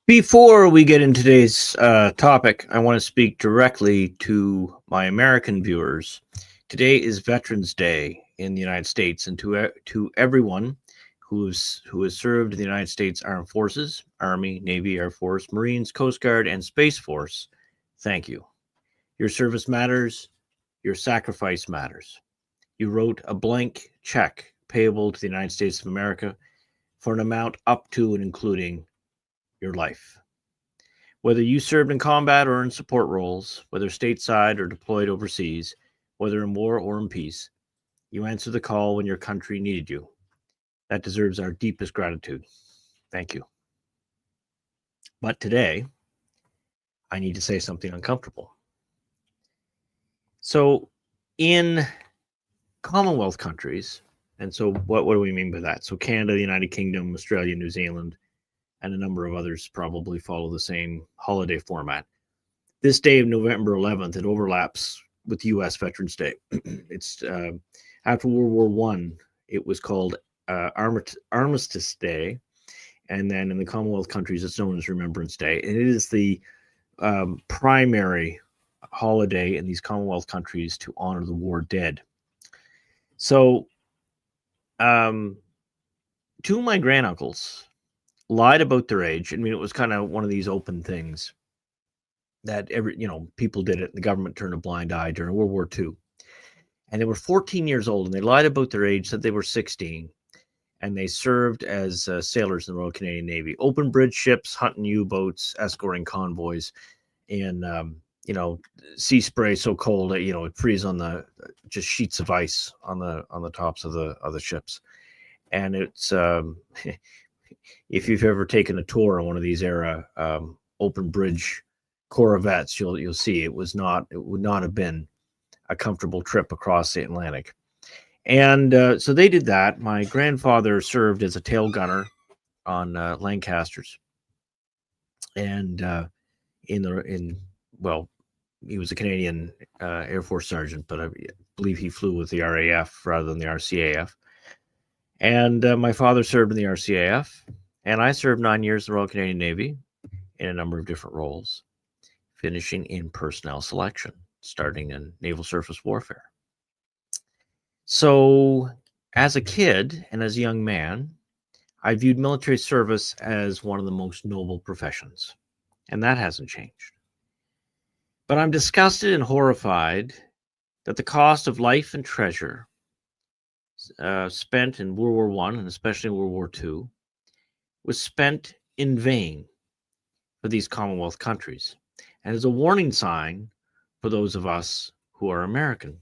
Before we get into today's topic, I want to speak directly to my American viewers. Today is Veterans Day in the United States, and to everyone who has served in the United States Armed Forces, Army, Navy, Air Force, Marines, Coast Guard, and Space Force, thank you. Your service matters. Your sacrifice matters. You wrote a blank check payable to the United States of America for an amount up to and including your life. Whether you served in combat or in support roles, whether stateside or deployed overseas, whether in war or in peace, you answered the call when your country needed you. That deserves our deepest gratitude. Thank you. But today, I need to say something uncomfortable. So, in Commonwealth countries, and so what do we mean by that? So Canada, the United Kingdom, Australia, New Zealand, and a number of others probably follow the same holiday format. This day of November 11th, it overlaps with U.S. Veterans Day. It's after World War I, it was called Armistice Day, and then in the Commonwealth countries, it's known as Remembrance Day. And it is the primary holiday in these Commonwealth countries to honor the war dead. So, two of my granduncles lied about their age. I mean, it was kind of one of these open things that people did it. The government turned a blind eye during World War II. And they were 14 years old, and they lied about their age, said they were 16. And they served as sailors in the Royal Canadian Navy, open bridge ships, hunting U-boats, escorting convoys, and, sea spray so cold that, it freeze on just sheets of ice on the tops of the ships. And it's, if you've ever taken a tour on one of these era open bridge corvettes, you'll see it would not have been a comfortable trip across the Atlantic. And so they did that. My grandfather served as a tail gunner on Lancasters, and he was a Canadian Air Force sergeant, but I believe he flew with the RAF rather than the RCAF. And my father served in the RCAF, and I served 9 years in the Royal Canadian Navy in a number of different roles, finishing in personnel selection, starting in naval surface warfare. So as a kid and as a young man, I viewed military service as one of the most noble professions, and that hasn't changed. But I'm disgusted and horrified that the cost of life and treasure spent in World War I, and especially in World War II, was spent in vain for these Commonwealth countries, and is a warning sign for those of us who are American.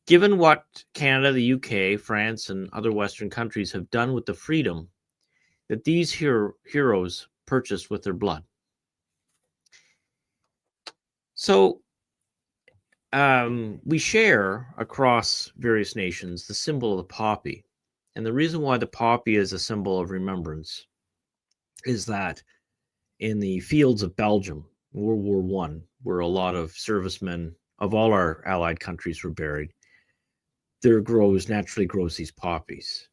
Given what Canada, the UK, France, and other Western countries have done with the freedom that these heroes purchased with their blood. So we share across various nations the symbol of the poppy. And the reason why the poppy is a symbol of remembrance is that in the fields of Belgium, World War One, where a lot of servicemen of all our allied countries were buried, there naturally grows these poppies.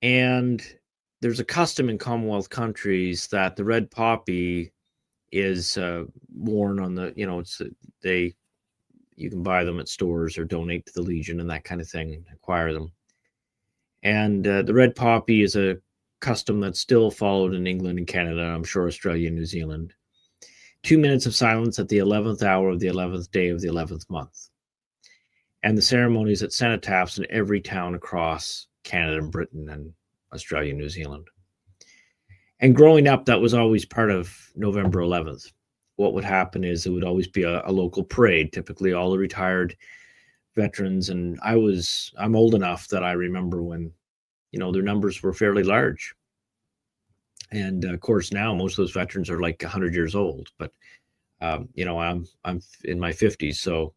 And there's a custom in Commonwealth countries that the red poppy is worn on the, you can buy them at stores or donate to the Legion and that kind of thing, acquire them. And the red poppy is a custom that's still followed in England and Canada, I'm sure Australia and New Zealand. 2 minutes of silence at the 11th hour of the 11th day of the 11th month. And the ceremonies at cenotaphs in every town across Canada and Britain and Australia and New Zealand. And growing up, that was always part of November 11th. What would happen is there would always be a local parade, typically all the retired veterans. And I'm old enough that I remember when, their numbers were fairly large. And of course, now most of those veterans are like 100 years old. But, I'm in my 50s. So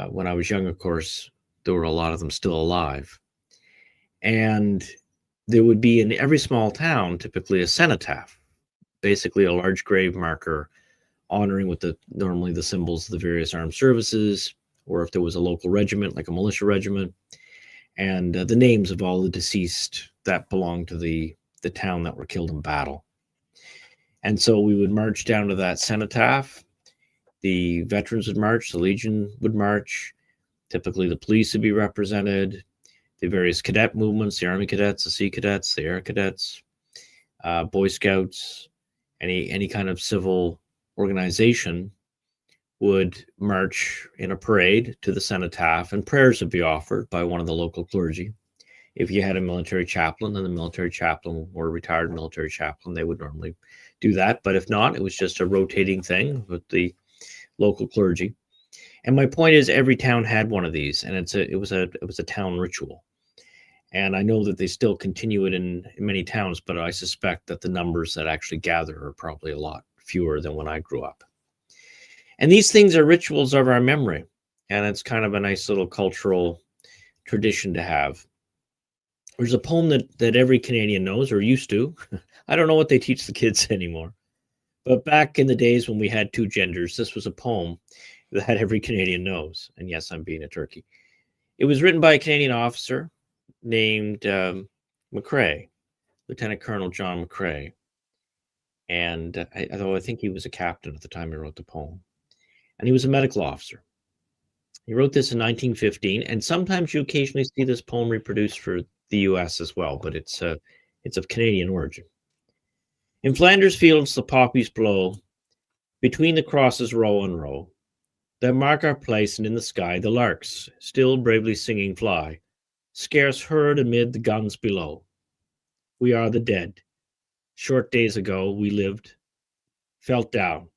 when I was young, of course, there were a lot of them still alive. And there would be in every small town, typically a cenotaph, basically a large grave marker honoring with normally the symbols of the various armed services, or if there was a local regiment, like a militia regiment, and the names of all the deceased that belonged to the town that were killed in battle. And so we would march down to that cenotaph. The veterans would march, the Legion would march. Typically, the police would be represented, the various cadet movements, the Army cadets, the Sea Cadets, the Air Cadets, Boy Scouts, any kind of civil organization would march in a parade to the cenotaph, and prayers would be offered by one of the local clergy. If you had a military chaplain, then the military chaplain or a retired military chaplain, they would normally do that. But if not, it was just a rotating thing with the local clergy. And my point is, every town had one of these, and it was a town ritual. And I know that they still continue it in many towns, but I suspect that the numbers that actually gather are probably a lot fewer than when I grew up. And these things are rituals of our memory, and it's kind of a nice little cultural tradition to have. There's a poem that every Canadian knows, or used to. I don't know what they teach the kids anymore. But back in the days when we had two genders, this was a poem that every Canadian knows. And yes, I'm being a turkey. It was written by a Canadian officer named McCrae, Lieutenant Colonel John McCrae. And although I think he was a captain at the time he wrote the poem. And he was a medical officer. He wrote this in 1915, and sometimes you occasionally see this poem reproduced for the U.S. as well, but it's of Canadian origin. In Flanders Fields, the poppies blow, between the crosses row on row, that mark our place, and in the sky the larks, still bravely singing, fly, scarce heard amid the guns below. We are the dead. Short days ago we lived, felt dawn,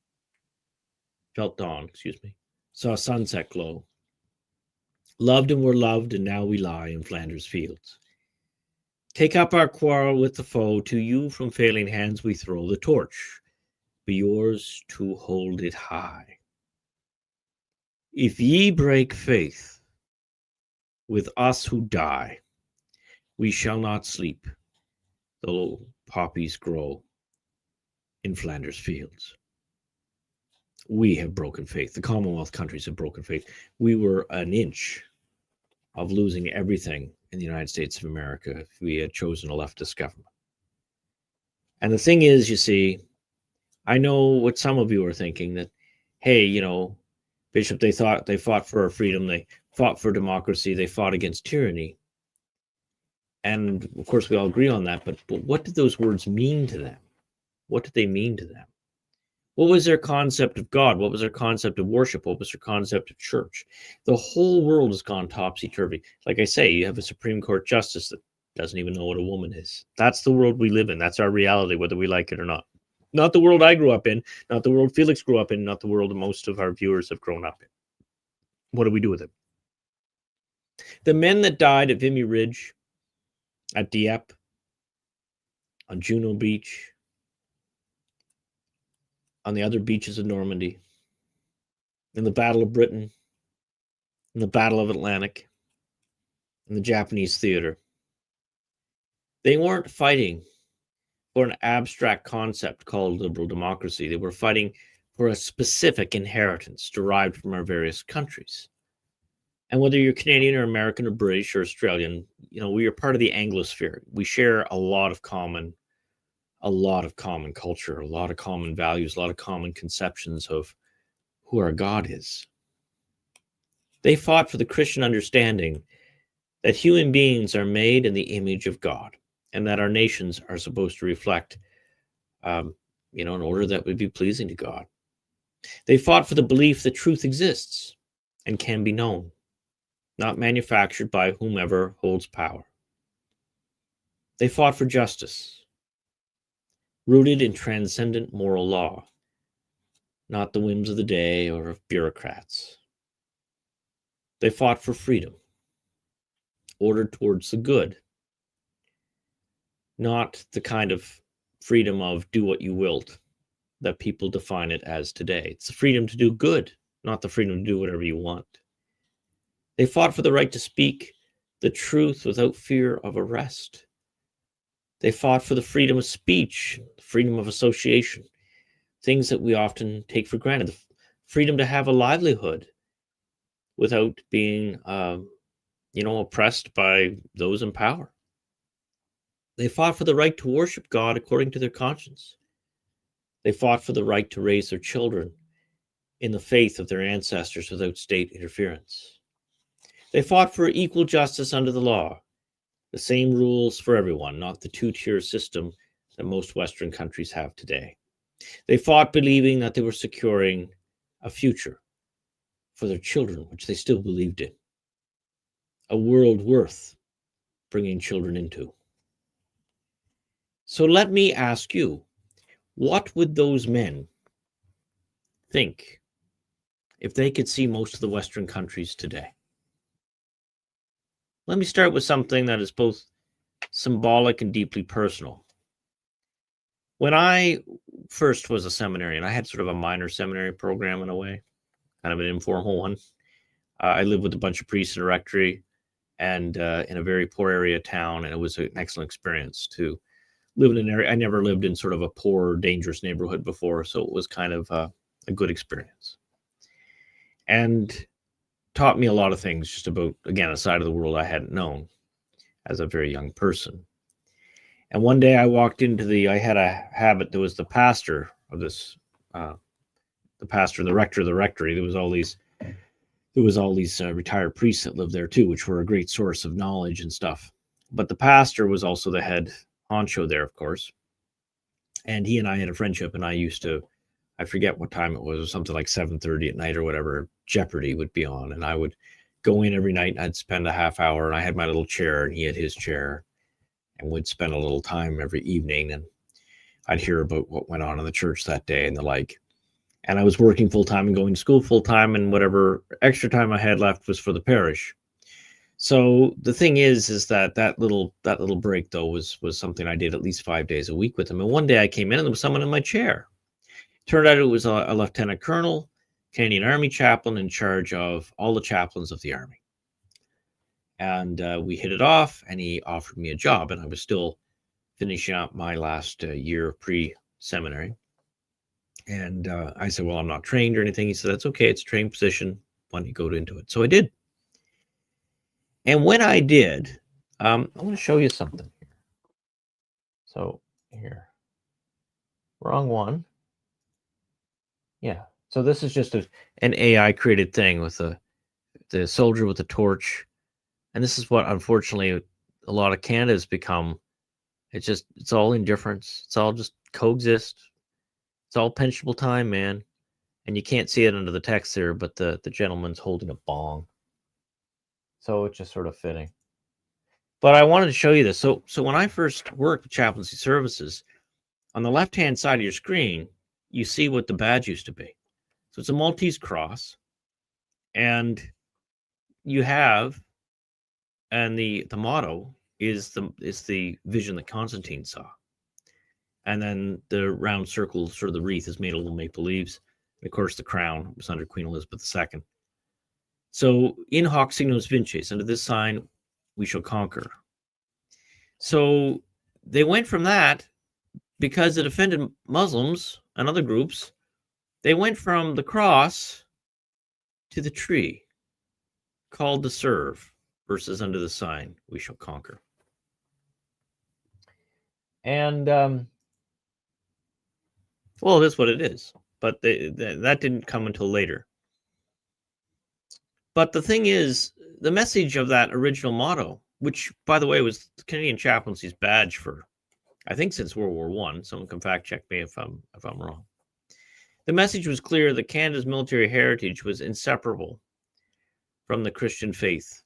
saw sunset glow, loved and were loved, and now we lie in Flanders Fields. Take up our quarrel with the foe, to you from failing hands we throw the torch, be yours to hold it high. If ye break faith with us who die, we shall not sleep, though poppies grow in Flanders Fields. We have broken faith. The Commonwealth countries have broken faith. We were an inch of losing everything in the United States of America if we had chosen a leftist government. And the thing is, you see, I know what some of you are thinking, that, hey, Bishop, they fought for our freedom, they fought for democracy, they fought against tyranny. And of course, we all agree on that, but what did those words mean to them? What did they mean to them? What was their concept of God? What was their concept of worship? What was their concept of church? The whole world has gone topsy-turvy. Like I say, you have a Supreme Court justice that doesn't even know what a woman is. That's the world we live in. That's our reality, whether we like it or not. Not the world I grew up in, not the world Felix grew up in, not the world most of our viewers have grown up in. What do we do with it? The men that died at Vimy Ridge, at Dieppe, on Juno Beach, on the other beaches of Normandy, in the Battle of Britain, in the Battle of Atlantic, in the Japanese theater. They weren't fighting for an abstract concept called liberal democracy. They were fighting for a specific inheritance derived from our various countries. And whether you're Canadian or American or British or Australian, we are part of the Anglosphere. We share a lot of common culture, a lot of common values, a lot of common conceptions of who our God is. They fought for the Christian understanding that human beings are made in the image of God, and that our nations are supposed to reflect, in order that would be pleasing to God. They fought for the belief that truth exists and can be known, not manufactured by whomever holds power. They fought for justice, rooted in transcendent moral law, not the whims of the day or of bureaucrats. They fought for freedom, ordered towards the good, not the kind of freedom of do what you wilt that people define it as today. It's the freedom to do good, not the freedom to do whatever you want. They fought for the right to speak the truth without fear of arrest. They fought for the freedom of speech, freedom of association, things that we often take for granted, the freedom to have a livelihood without being, oppressed by those in power. They fought for the right to worship God according to their conscience. They fought for the right to raise their children in the faith of their ancestors without state interference. They fought for equal justice under the law, the same rules for everyone, not the two-tier system that most Western countries have today. They fought believing that they were securing a future for their children, which they still believed in, a world worth bringing children into. So let me ask you, what would those men think if they could see most of the Western countries today? Let me start with something that is both symbolic and deeply personal. When I first was a seminarian, I had sort of a minor seminary program in a way, kind of an informal one. I lived with a bunch of priests in a rectory and in a very poor area town, and it was an excellent experience to live in an area. I never lived in sort of a poor, dangerous neighborhood before, so it was kind of a good experience. And taught me a lot of things just about, again, a side of the world I hadn't known as a very young person. And one day I walked into I had a habit, there was the pastor of this, the rector of the rectory. There was all these retired priests that lived there too, which were a great source of knowledge and stuff. But the pastor was also the head honcho there, of course. And he and I had a friendship, and I used to, I forget what time it was, something like 7:30 at night or whatever, Jeopardy would be on. And I would go in every night and I'd spend a half hour, and I had my little chair and he had his chair, and we'd spend a little time every evening, and I'd hear about what went on in the church that day and the like. And I was working full time and going to school full time, and whatever extra time I had left was for the parish. So the thing is that little break though was something I did at least 5 days a week with him. And one day I came in and there was someone in my chair. Turned out it was a lieutenant colonel, Canadian Army chaplain in charge of all the chaplains of the Army. And we hit it off, and he offered me a job, and I was still finishing up my last year of pre-seminary. And I said, well, I'm not trained or anything. He said, that's okay. It's a trained position. Why don't you go into it? So I did. And when I did, I want to show you something here. So here, wrong one. Yeah. So this is just an AI created thing with the soldier with the torch. And this is what, unfortunately, a lot of Canada has become. It's all indifference. It's all just coexist. It's all pensionable time, man. And you can't see it under the text there, but the gentleman's holding a bong. So it's just sort of fitting. But I wanted to show you this. So when I first worked with chaplaincy services, on the left-hand side of your screen, you see what the badge used to be. So it's a Maltese cross. And you have, and the motto is the vision that Constantine saw. And then the round circle, sort of the wreath, is made of little maple leaves. And of course, the crown was under Queen Elizabeth II. So in hoc signos vinces, under this sign, we shall conquer. So they went from that, because it offended Muslims and other groups, they went from the cross to the tree, called to serve, versus under the sign, we shall conquer. And, well, that's what it is. But that didn't come until later. But the thing is, the message of that original motto, which, by the way, was the Canadian chaplaincy's badge for, I think, since World War I. Someone can fact check me if I'm wrong. The message was clear that Canada's military heritage was inseparable from the Christian faith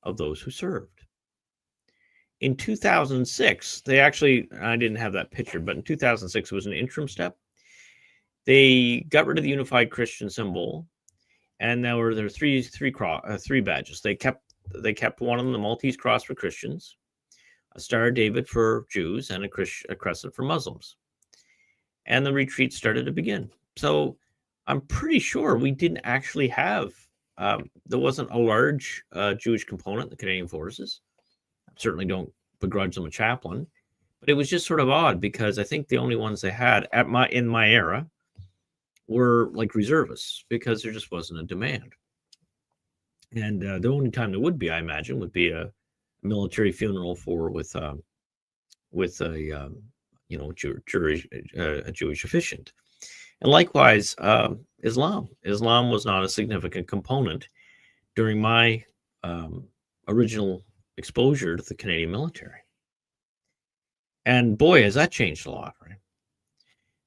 of those who served. In 2006, they actually, I didn't have that picture, but in 2006, it was an interim step. They got rid of the unified Christian symbol, and now there were three badges. They kept one of them, the Maltese cross for Christians, a Star of David for Jews, and a crescent for Muslims. And the retreat started to begin. So I'm pretty sure we didn't actually have, there wasn't a large Jewish component in the Canadian Forces. I certainly don't begrudge them a chaplain, but it was just sort of odd, because I think the only ones they had in my era were like reservists, because there just wasn't a demand. And the only time there would be, I imagine, would be a military funeral with a Jewish officiant. And likewise, Islam was not a significant component during my original exposure to the Canadian military. And boy, has that changed a lot, right?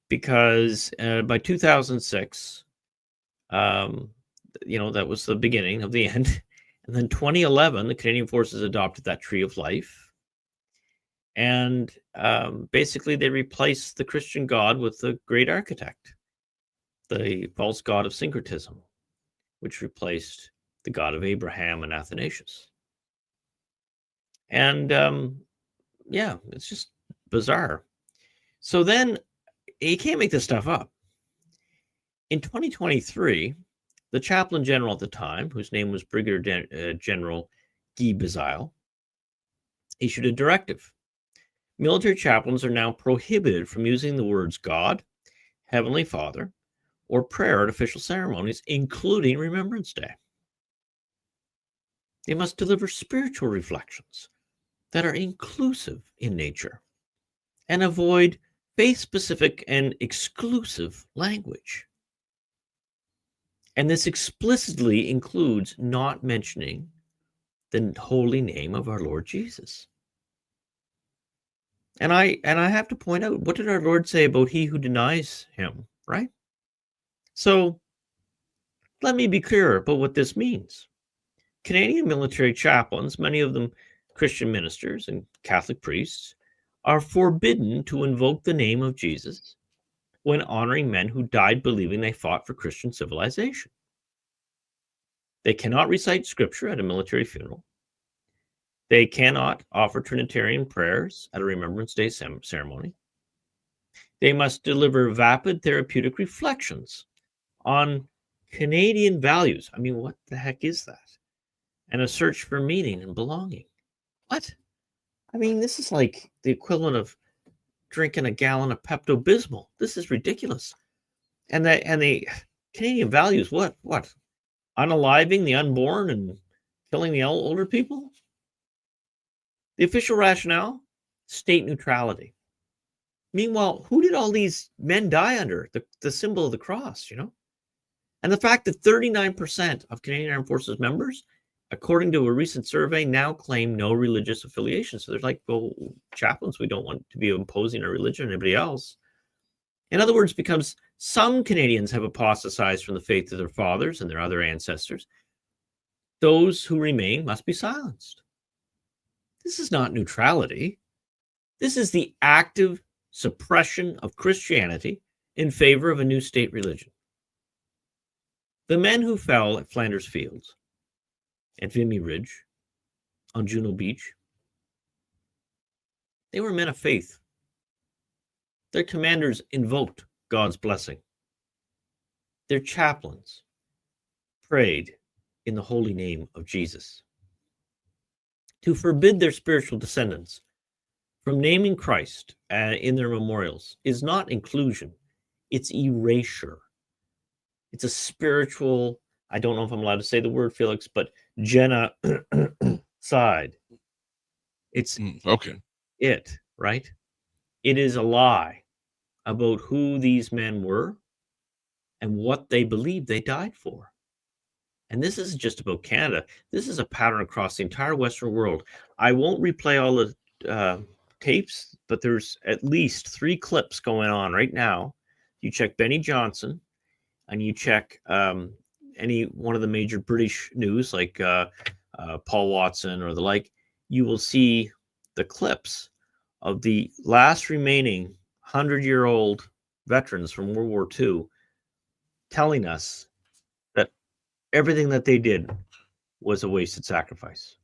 Because by 2006, that was the beginning of the end. And then 2011, the Canadian Forces adopted that tree of life. And basically, they replaced the Christian God with the great architect, the false god of syncretism, which replaced the God of Abraham and Athanasius. And it's just bizarre. So then, you can't make this stuff up. In 2023, the chaplain general at the time, whose name was Brigadier General Guy Bazile, issued a directive. Military chaplains are now prohibited from using the words God, Heavenly Father, or prayer at official ceremonies, including Remembrance Day. They must deliver spiritual reflections that are inclusive in nature and avoid faith-specific and exclusive language. And this explicitly includes not mentioning the holy name of our Lord Jesus. And I have to point out, what did our Lord say about he who denies him, right? So let me be clear about what this means. Canadian military chaplains, many of them Christian ministers and Catholic priests, are forbidden to invoke the name of Jesus when honoring men who died believing they fought for Christian civilization. They cannot recite scripture at a military funeral. They cannot offer Trinitarian prayers at a Remembrance Day ceremony. They must deliver vapid therapeutic reflections on Canadian values. I mean, what the heck is that? And a search for meaning and belonging. What? I mean, this is like the equivalent of drinking a gallon of Pepto-Bismol. This is ridiculous. And the Canadian values, what? Unaliving the unborn and killing the older people? The official rationale? State neutrality. Meanwhile, who did all these men die under? The symbol of the cross, And the fact that 39% of Canadian Armed Forces members, according to a recent survey, now claim no religious affiliation. So they're like, well, chaplains, we don't want to be imposing our religion on anybody else. In other words, because some Canadians have apostatized from the faith of their fathers and their other ancestors, those who remain must be silenced. This is not neutrality. This is the active suppression of Christianity in favor of a new state religion. The men who fell at Flanders Fields, at Vimy Ridge, on Juno Beach, they were men of faith. Their commanders invoked God's blessing. Their chaplains prayed in the holy name of Jesus. to forbid their spiritual descendants from naming Christ in their memorials is not inclusion, it's erasure. It's a spiritual, I don't know if I'm allowed to say the word, Felix, but genocide. It's okay. it, right? It is a lie about who these men were and what they believed they died for. And this isn't just about Canada. This is a pattern across the entire Western world. I won't replay all the tapes, but there's at least 3 clips going on right now. You check Benny Johnson, and you check any one of the major British news, like Paul Watson or the like, you will see the clips of the last remaining 100-year-old veterans from World War II telling us that everything that they did was a wasted sacrifice.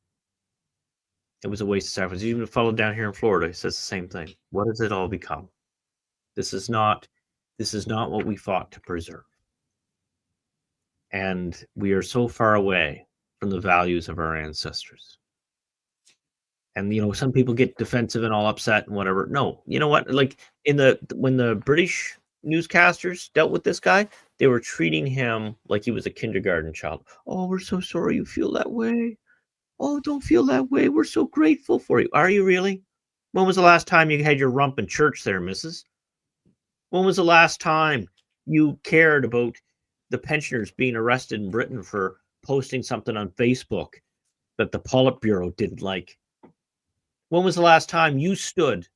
It was a wasted sacrifice. Even a fellow down here in Florida says the same thing. What has it all become? This is not what we fought to preserve. And we are so far away from the values of our ancestors. And some people get defensive and all upset and whatever. No, you know what? Like when the British newscasters dealt with this guy, they were treating him like he was a kindergarten child. Oh, we're so sorry you feel that way. Oh, don't feel that way. We're so grateful for you. Are you really? When was the last time you had your rump in church there, missus? When was the last time you cared about the pensioners being arrested in Britain for posting something on Facebook that the Politburo didn't like? When was the last time you stood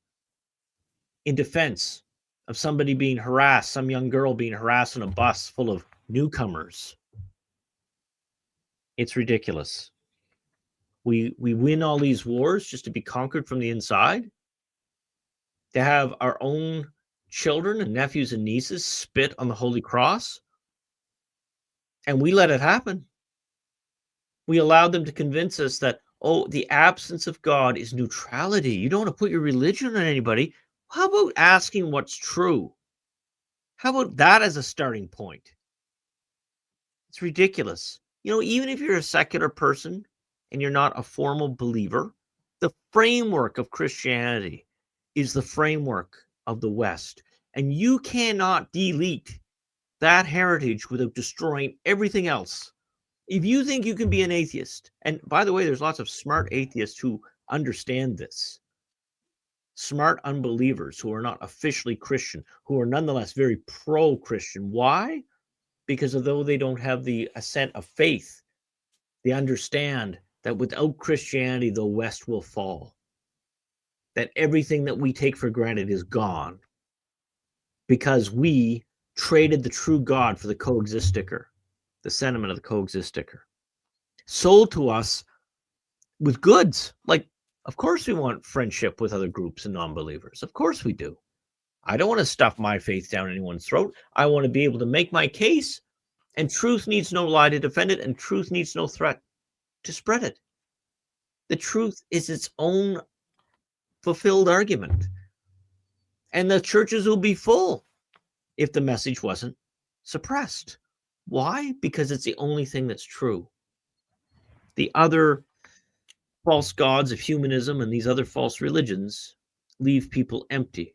in defense of somebody being harassed, some young girl being harassed on a bus full of newcomers? It's ridiculous. We win all these wars just to be conquered from the inside, to have our own children and nephews and nieces spit on the Holy Cross, and we let it happen. We allowed them to convince us that, oh, the absence of God is neutrality. You don't want to put your religion on anybody. How about asking what's true? How about that as a starting point? It's ridiculous. Even if you're a secular person and you're not a formal believer, the framework of Christianity is the framework of the West. And you cannot delete that heritage without destroying everything else. If you think you can be an atheist, and by the way, there's lots of smart atheists who understand this, smart unbelievers who are not officially Christian, who are nonetheless very pro-Christian. Why? Because although they don't have the assent of faith, they understand that without Christianity, the West will fall. That everything that we take for granted is gone because we traded the true God for the coexist sticker, the sentiment of the coexist sticker, sold to us with goods. Like, of course we want friendship with other groups and non-believers. Of course we do. I don't want to stuff my faith down anyone's throat. I want to be able to make my case, and truth needs no lie to defend it, and truth needs no threat to spread it. The truth is its own fulfilled argument. And the churches will be full if the message wasn't suppressed. Why? Because it's the only thing that's true. The other false gods of humanism and these other false religions leave people empty.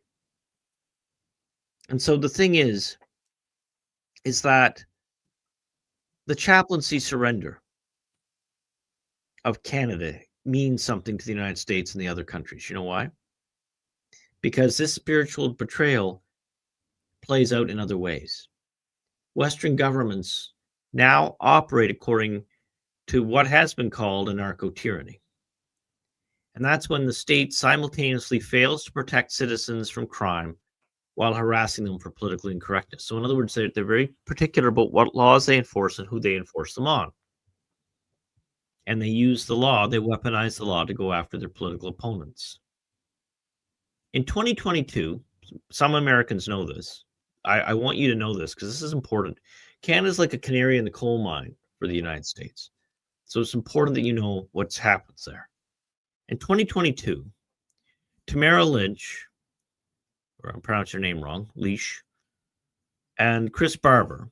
And so the thing is that the chaplaincy surrender of Canada means something to the United States and the other countries. You know why? Because this spiritual betrayal plays out in other ways. Western governments now operate according to what has been called anarcho-tyranny. And that's when the state simultaneously fails to protect citizens from crime while harassing them for political incorrectness. So in other words, they're very particular about what laws they enforce and who they enforce them on. And they use the law, they weaponize the law to go after their political opponents. In 2022, some Americans know this. I want you to know this because this is important. Canada's like a canary in the coal mine for the United States. So it's important that you know what's happened there. In 2022, Tamara Lynch, or I'm pronouncing her name wrong, Leash, and Chris Barber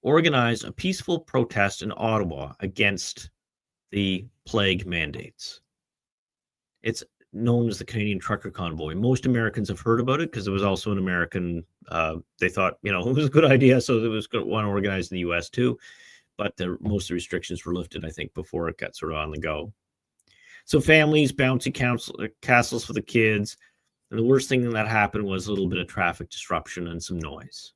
organized a peaceful protest in Ottawa against the plague mandates. It's known as the Canadian Trucker Convoy. Most Americans have heard about it because it was also an American. They thought, it was a good idea, so it was going to want to organize in the U.S. too. But most of the restrictions were lifted, I think, before it got sort of on the go. So families, bouncy castles for the kids. And the worst thing that happened was a little bit of traffic disruption and some noise.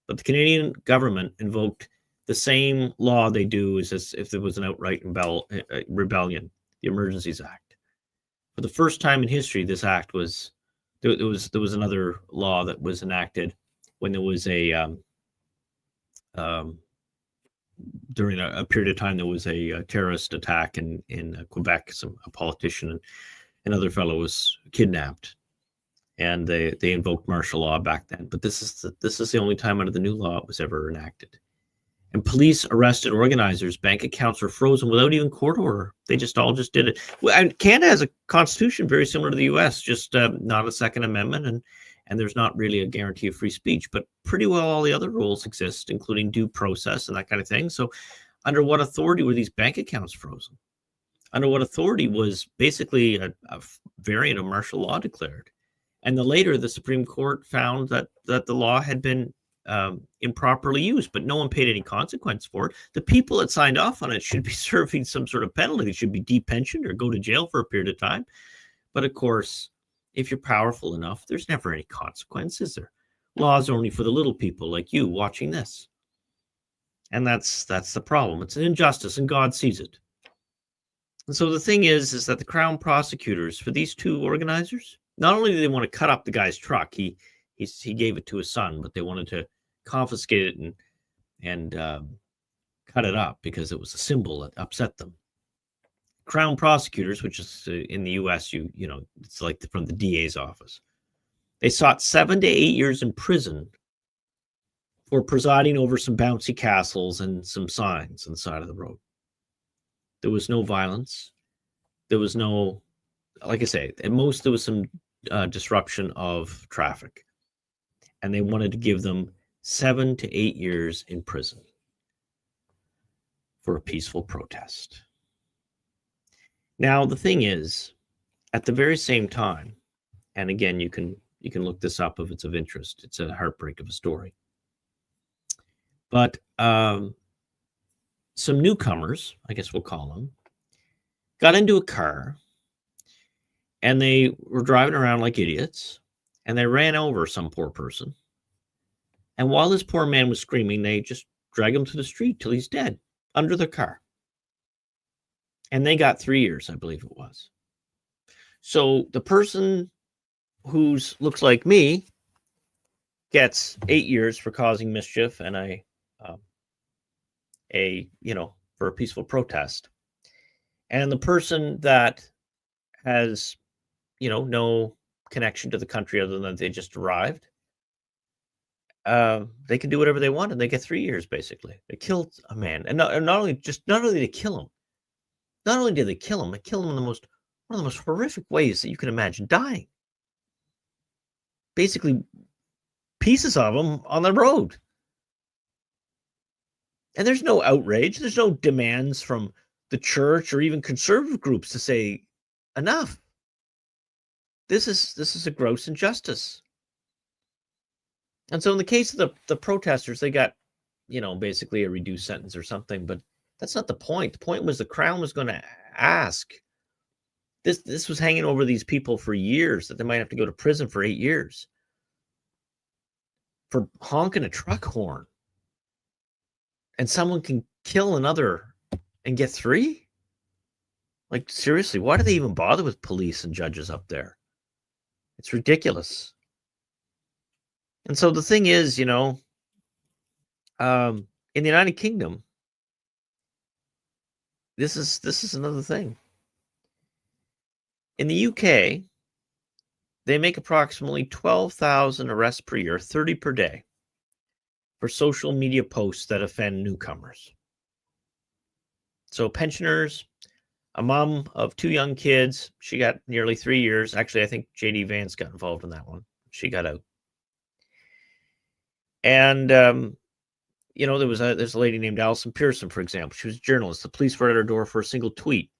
But the Canadian government invoked the same law they do as if there was an outright rebellion, the Emergencies Act. For the first time in history, this act was there was another law that was enacted when there was a during a period of time there was a terrorist attack in Quebec. A politician and another fellow was kidnapped, and they invoked martial law back then. But this is the only time under the new law it was ever enacted. And police arrested organizers. Bank accounts were frozen without even court order. They all just did it. Well, and Canada has a constitution very similar to the U.S., just not a Second Amendment, and there's not really a guarantee of free speech. But pretty well all the other rules exist, including due process and that kind of thing. So under what authority were these bank accounts frozen? Under what authority was basically a variant of martial law declared? And later, the Supreme Court found that the law had been improperly used, but no one paid any consequence for it. The people that signed off on it should be serving some sort of penalty. They should be depensioned or go to jail for a period of time. But of course, if you're powerful enough, there's never any consequences. There, laws are only for the little people like you watching this, and that's the problem. It's an injustice, and God sees it. And so the thing is that the Crown prosecutors for these two organizers, not only did they want to cut up the guy's truck, he gave it to his son, but they wanted to confiscate it and cut it up because it was a symbol that upset them. Crown prosecutors, which is in the U.S., it's like from the DA's office. They sought 7 to 8 years in prison for presiding over some bouncy castles and some signs on the side of the road. There was no violence. There was no, like I say, at most there was some disruption of traffic. And they wanted to give them 7 to 8 years in prison for a peaceful protest. Now, the thing is, at the very same time, and again, you can look this up if it's of interest. It's a heartbreak of a story. But some newcomers, I guess we'll call them, got into a car, and they were driving around like idiots, and they ran over some poor person. And while this poor man was screaming, they just dragged him to the street till he's dead under the car. And they got 3 years, I believe it was. So the person who looks like me gets 8 years for causing mischief and for a peaceful protest. And the person that has, no connection to the country other than that they just arrived, they can do whatever they want and they get 3 years, basically. They killed a man. And not only did they kill him, not only did they kill him in one of the most horrific ways that you can imagine, dying. Basically, pieces of him on the road. And there's no outrage. There's no demands from the church or even conservative groups to say, enough. This is a gross injustice. And so in the case of the protesters, they got, basically a reduced sentence or something, but that's not the point. The point was the Crown was going to ask. This was hanging over these people for years, that they might have to go to prison for 8 years for honking a truck horn. And someone can kill another and get 3? Like, seriously, why do they even bother with police and judges up there? It's ridiculous. And so the thing is, in the United Kingdom, this is another thing. In the UK, they make approximately 12,000 arrests per year, 30 per day, for social media posts that offend newcomers. So pensioners, a mom of 2 young kids, she got nearly 3 years. Actually, I think J.D. Vance got involved in that one. She got out. And, there's a lady named Alison Pearson, for example. She was a journalist. The police were at her door for a single tweet.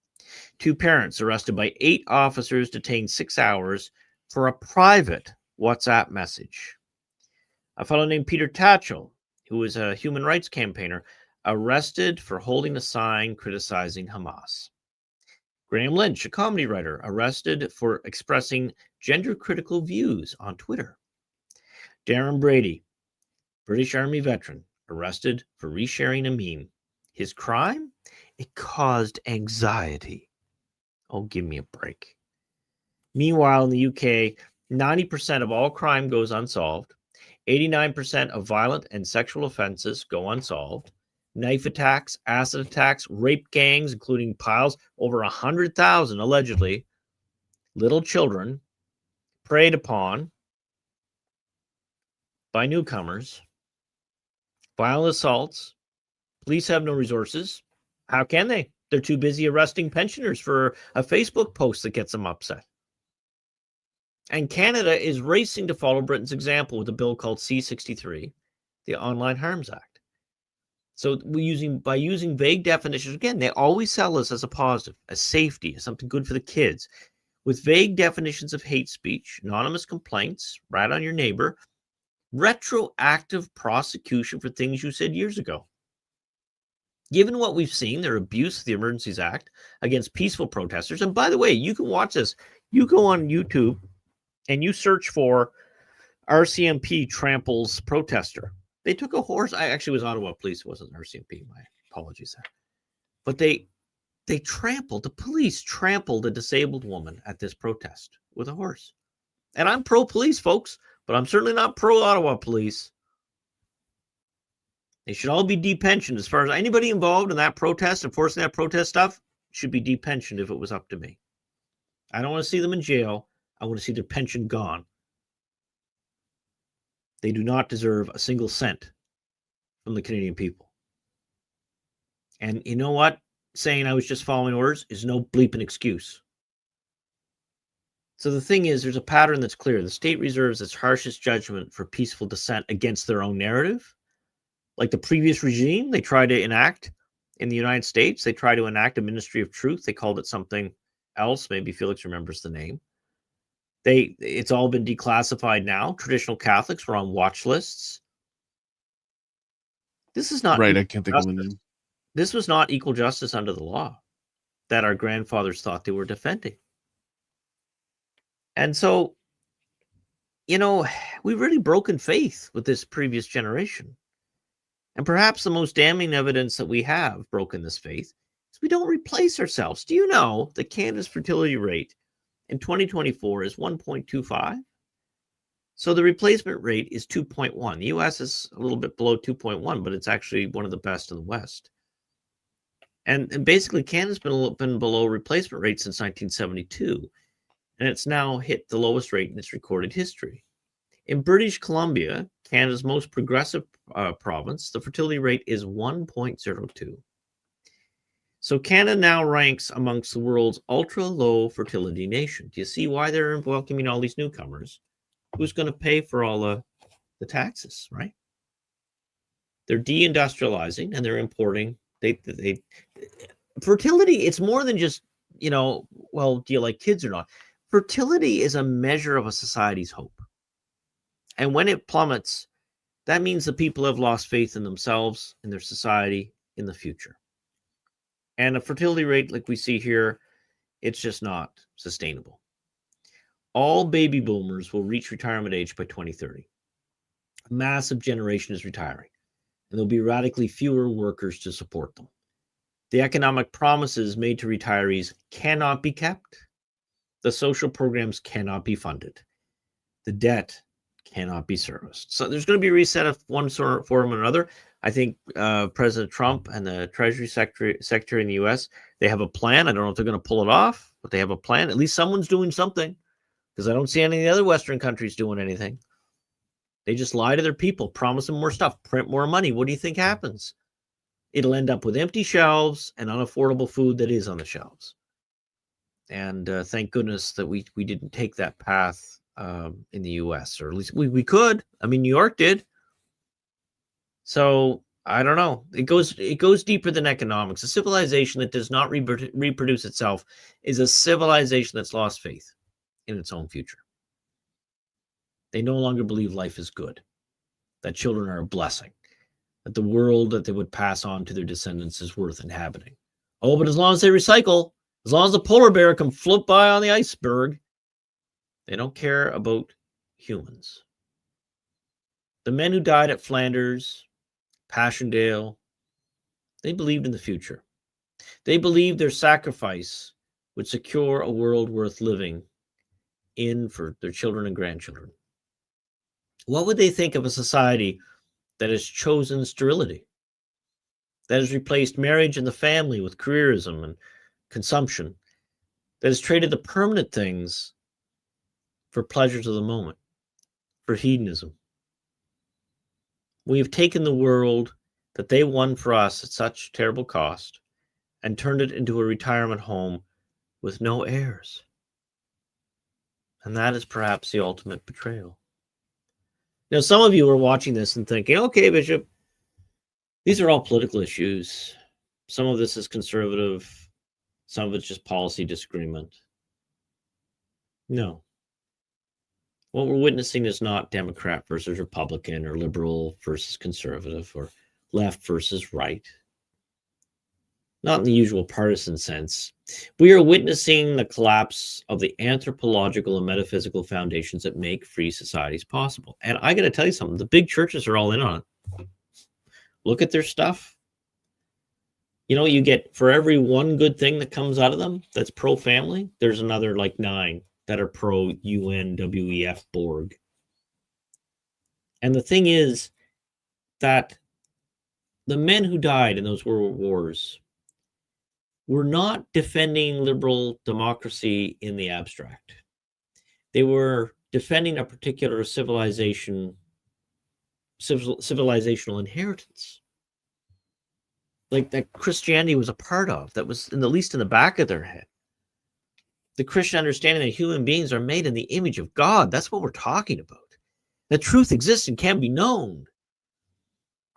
Two parents arrested by 8 officers, detained 6 hours for a private WhatsApp message. A fellow named Peter Tatchell, who was a human rights campaigner, arrested for holding a sign criticizing Hamas. Graham Lynch, a comedy writer, arrested for expressing gender-critical views on Twitter. Darren Brady, British Army veteran, arrested for resharing a meme. His crime? It caused anxiety. Oh, give me a break. Meanwhile, in the UK, 90% of all crime goes unsolved. 89% of violent and sexual offenses go unsolved. Knife attacks, acid attacks, rape gangs, including piles, over 100,000 allegedly. Little children preyed upon by newcomers. Violent assaults. Police have no resources. How can they? They're too busy arresting pensioners for a Facebook post that gets them upset. And Canada is racing to follow Britain's example with a bill called C-63, the Online Harms Act. So by using vague definitions, again, they always sell us as a positive, as safety, as something good for the kids. With vague definitions of hate speech, anonymous complaints, rat on your neighbor, retroactive prosecution for things you said years ago. Given what we've seen, their abuse of the Emergencies Act against peaceful protesters, and by the way, you can watch this. You go on YouTube and you search for RCMP tramples protester. They took a horse. I actually was Ottawa Police. It wasn't RCMP. My apologies there. But the police trampled a disabled woman at this protest with a horse. And I'm pro-police, folks, but I'm certainly not pro-Ottawa Police. They should all be depensioned. As far as anybody involved in that protest, enforcing that protest stuff, should be depensioned if it was up to me. I don't want to see them in jail. I want to see their pension gone. They do not deserve a single cent from the Canadian people. And you know what? Saying I was just following orders is no bleeping excuse. So the thing is, there's a pattern that's clear. The state reserves its harshest judgment for peaceful dissent against their own narrative. Like the previous regime, they tried to enact in the United States, they tried to enact a ministry of truth. They called it something else. Maybe Felix remembers the name. It's all been declassified now. Traditional Catholics were on watch lists. This is not right. I can't think of the name. This was not equal justice under the law that our grandfathers thought they were defending. And so, we've really broken faith with this previous generation. And perhaps the most damning evidence that we have broken this faith is we don't replace ourselves. Do you know that Canada's fertility rate in 2024 is 1.25? So the replacement rate is 2.1. The U.S. is a little bit below 2.1, but it's actually one of the best in the West. And basically, Canada's been below replacement rate since 1972, and it's now hit the lowest rate in its recorded history. In British Columbia, Canada's most progressive province, the fertility rate is 1.02. So Canada now ranks amongst the world's ultra-low fertility nation. Do you see why they're welcoming all these newcomers? Who's going to pay for all the taxes, right? They're deindustrializing and they're importing. Fertility, it's more than just, well, do you like kids or not? Fertility is a measure of a society's hope. And when it plummets, that means the people have lost faith in themselves, in their society, in the future. And a fertility rate like we see here, it's just not sustainable. All baby boomers will reach retirement age by 2030. A massive generation is retiring, and there'll be radically fewer workers to support them. The economic promises made to retirees cannot be kept. The social programs cannot be funded. The debt cannot be serviced. So there's going to be a reset of one sort form or another. I think President Trump and the Treasury Secretary in the U.S., they have a plan. I don't know if they're going to pull it off, but they have a plan. At least someone's doing something, because I don't see any of the other Western countries doing anything. They just lie to their people, promise them more stuff, print more money. What do you think happens? It'll end up with empty shelves and unaffordable food that is on the shelves. And thank goodness that we didn't take that path in the U.S., or at least we could. I mean, New York did. So I don't know. It goes deeper than economics. A civilization that does not reproduce itself is a civilization that's lost faith in its own future. They no longer believe life is good, that children are a blessing, that the world that they would pass on to their descendants is worth inhabiting. Oh, but as long as they recycle, as long as the polar bear can float by on the iceberg, they don't care about humans. The men who died at Flanders, Passchendaele, they believed in the future. They believed their sacrifice would secure a world worth living in for their children and grandchildren. What would they think of a society that has chosen sterility, that has replaced marriage and the family with careerism and consumption, that has traded the permanent things for pleasures of the moment, for hedonism? We have taken the world that they won for us at such terrible cost and turned it into a retirement home with no heirs. And that is perhaps the ultimate betrayal. Now, some of you are watching this and thinking, okay, Bishop, these are all political issues. Some of this is conservative. Some of it's just policy disagreement. No. What we're witnessing is not Democrat versus Republican or liberal versus conservative or left versus right. Not in the usual partisan sense. We are witnessing the collapse of the anthropological and metaphysical foundations that make free societies possible. And I got to tell you something, the big churches are all in on it. Look at their stuff. You know, you get, for every one good thing that comes out of them that's pro-family, there's another like 9 that are pro-UNWEF Borg. And the thing is that the men who died in those world wars were not defending liberal democracy in the abstract. They were defending a particular civilizational inheritance, like that Christianity was a part of, that was at least in the back of their head. The Christian understanding that human beings are made in the image of God. That's what we're talking about. That truth exists and can be known.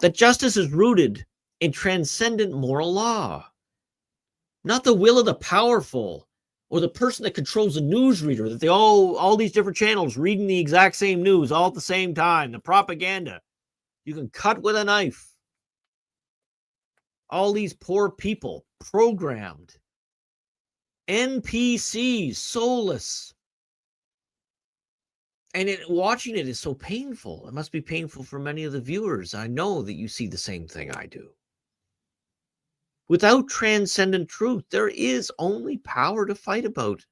That justice is rooted in transcendent moral law. Not the will of the powerful or the person that controls the newsreader, that they all these different channels reading the exact same news all at the same time, the propaganda. You can cut with a knife. All these poor people programmed. NPCs, soulless. And watching it is so painful. It must be painful for many of the viewers. I know that you see the same thing I do. Without transcendent truth, there is only power to fight about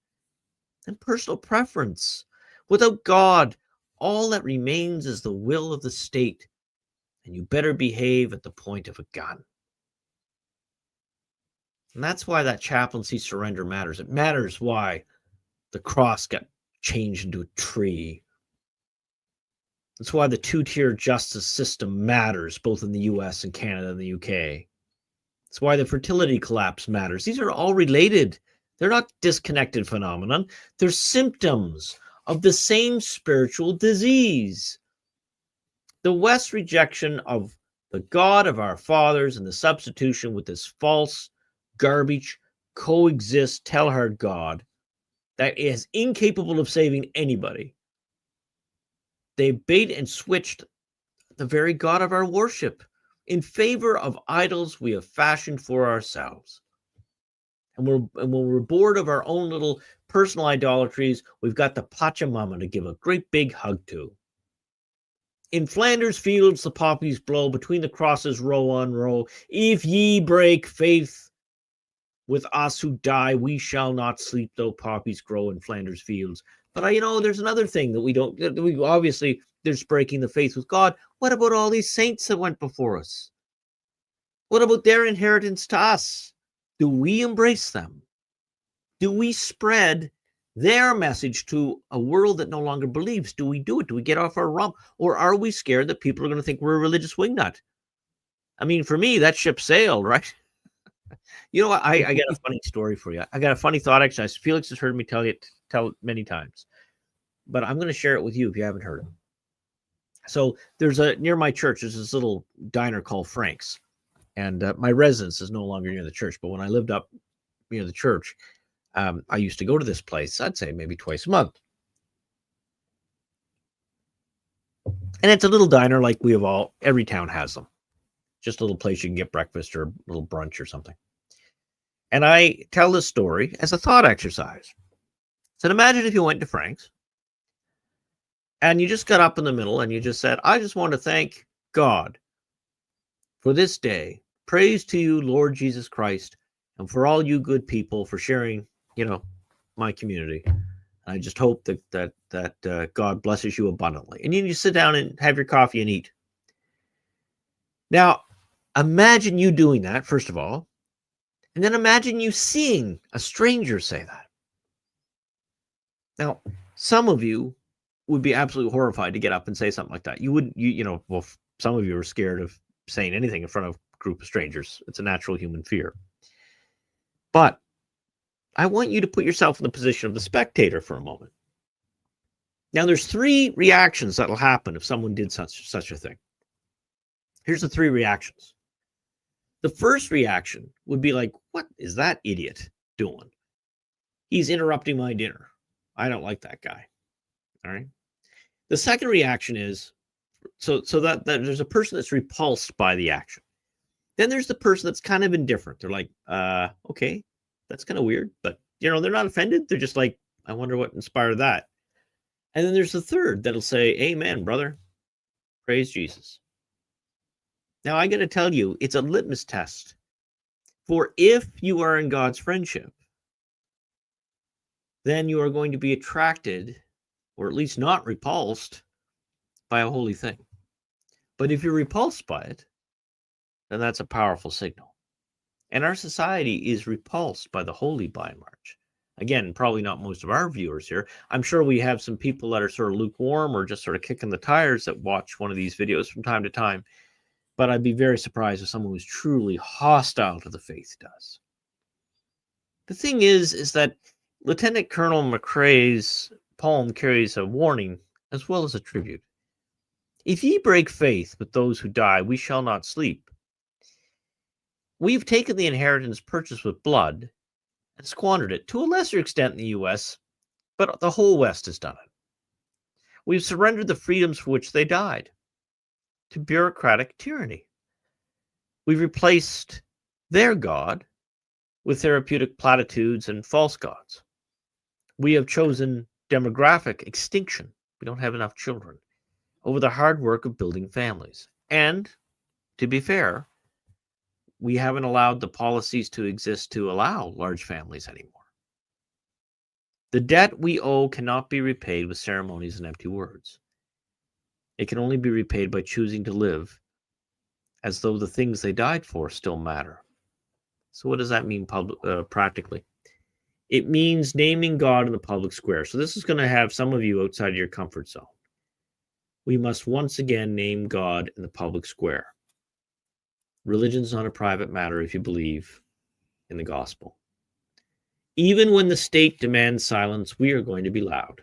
and personal preference. Without God, all that remains is the will of the state, and you better behave at the point of a gun. And that's why that chaplaincy surrender matters. It matters why the cross got changed into a tree. That's why the 2-tier justice system matters, both in the US and Canada and the UK. That's why the fertility collapse matters. These are all related. They're not disconnected phenomenon. They're symptoms of the same spiritual disease. The West's rejection of the God of our fathers and the substitution with this false, garbage, coexist, tell-hard God that is incapable of saving anybody. They bait and switched the very God of our worship in favor of idols we have fashioned for ourselves. And when we're bored of our own little personal idolatries, we've got the Pachamama to give a great big hug to. In Flanders Fields, the poppies blow, between the crosses row on row. If ye break faith with us who die, we shall not sleep, though poppies grow in Flanders Fields. But there's another thing that we obviously, there's breaking the faith with God. What about all these saints that went before us? What about their inheritance to us? Do we embrace them? Do we spread their message to a world that no longer believes? Do we do it? Do we get off our rump? Or are we scared that people are going to think we're a religious wingnut? I mean, for me, that ship sailed, right? You know what? I got a funny story for you. I got a funny thought, actually. Felix has heard me tell it many times. But I'm going to share it with you if you haven't heard it. So there's near my church, there's this little diner called Frank's. And my residence is no longer near the church. But when I lived up near the church, I used to go to this place, I'd say maybe twice a month. And it's a little diner like every town has them. Just a little place you can get breakfast or a little brunch or something. And I tell this story as a thought exercise. So imagine if you went to Frank's and you just got up in the middle and you just said, I just want to thank God for this day. Praise to you, Lord Jesus Christ, and for all you good people for sharing, my community. I just hope that God blesses you abundantly. And then you sit down and have your coffee and eat. Now, imagine you doing that, first of all, and then imagine you seeing a stranger say that. Now, some of you would be absolutely horrified to get up and say something like that. You wouldn't, some of you are scared of saying anything in front of a group of strangers. It's a natural human fear. But I want you to put yourself in the position of the spectator for a moment. Now, there's 3 reactions that'll happen if someone did such a thing. Here's the 3 reactions. The first reaction would be like, what is that idiot doing? He's interrupting my dinner. I don't like that guy. All right. The second reaction is, so that there's a person that's repulsed by the action. Then there's the person that's kind of indifferent. They're like, okay, that's kind of weird, but they're not offended. They're just like, I wonder what inspired that. And then there's the third that'll say, amen, brother. Praise Jesus. Now I got to tell you, it's a litmus test for if you are in God's friendship, then you are going to be attracted, or at least not repulsed, by a holy thing. But if you're repulsed by it, then that's a powerful signal. And our society is repulsed by the holy by and large. Again, probably not most of our viewers here. I'm sure we have some people that are sort of lukewarm or just sort of kicking the tires that watch one of these videos from time to time. But I'd be very surprised if someone who's truly hostile to the faith does. The thing is that Lieutenant Colonel McCrae's poem carries a warning as well as a tribute. If ye break faith with those who die, we shall not sleep. We've taken the inheritance purchased with blood and squandered it, to a lesser extent in the U.S., but the whole West has done it. We've surrendered the freedoms for which they died to bureaucratic tyranny. We've replaced their God with therapeutic platitudes and false gods. We have chosen demographic extinction. We don't have enough children over the hard work of building families. And to be fair, we haven't allowed the policies to exist to allow large families anymore. The debt we owe cannot be repaid with ceremonies and empty words. It can only be repaid by choosing to live as though the things they died for still matter. So what does that mean practically? It means naming God in the public square. So this is going to have some of you outside of your comfort zone. We must once again name God in the public square. Religion's not a private matter if you believe in the gospel. Even when the state demands silence, we are going to be loud.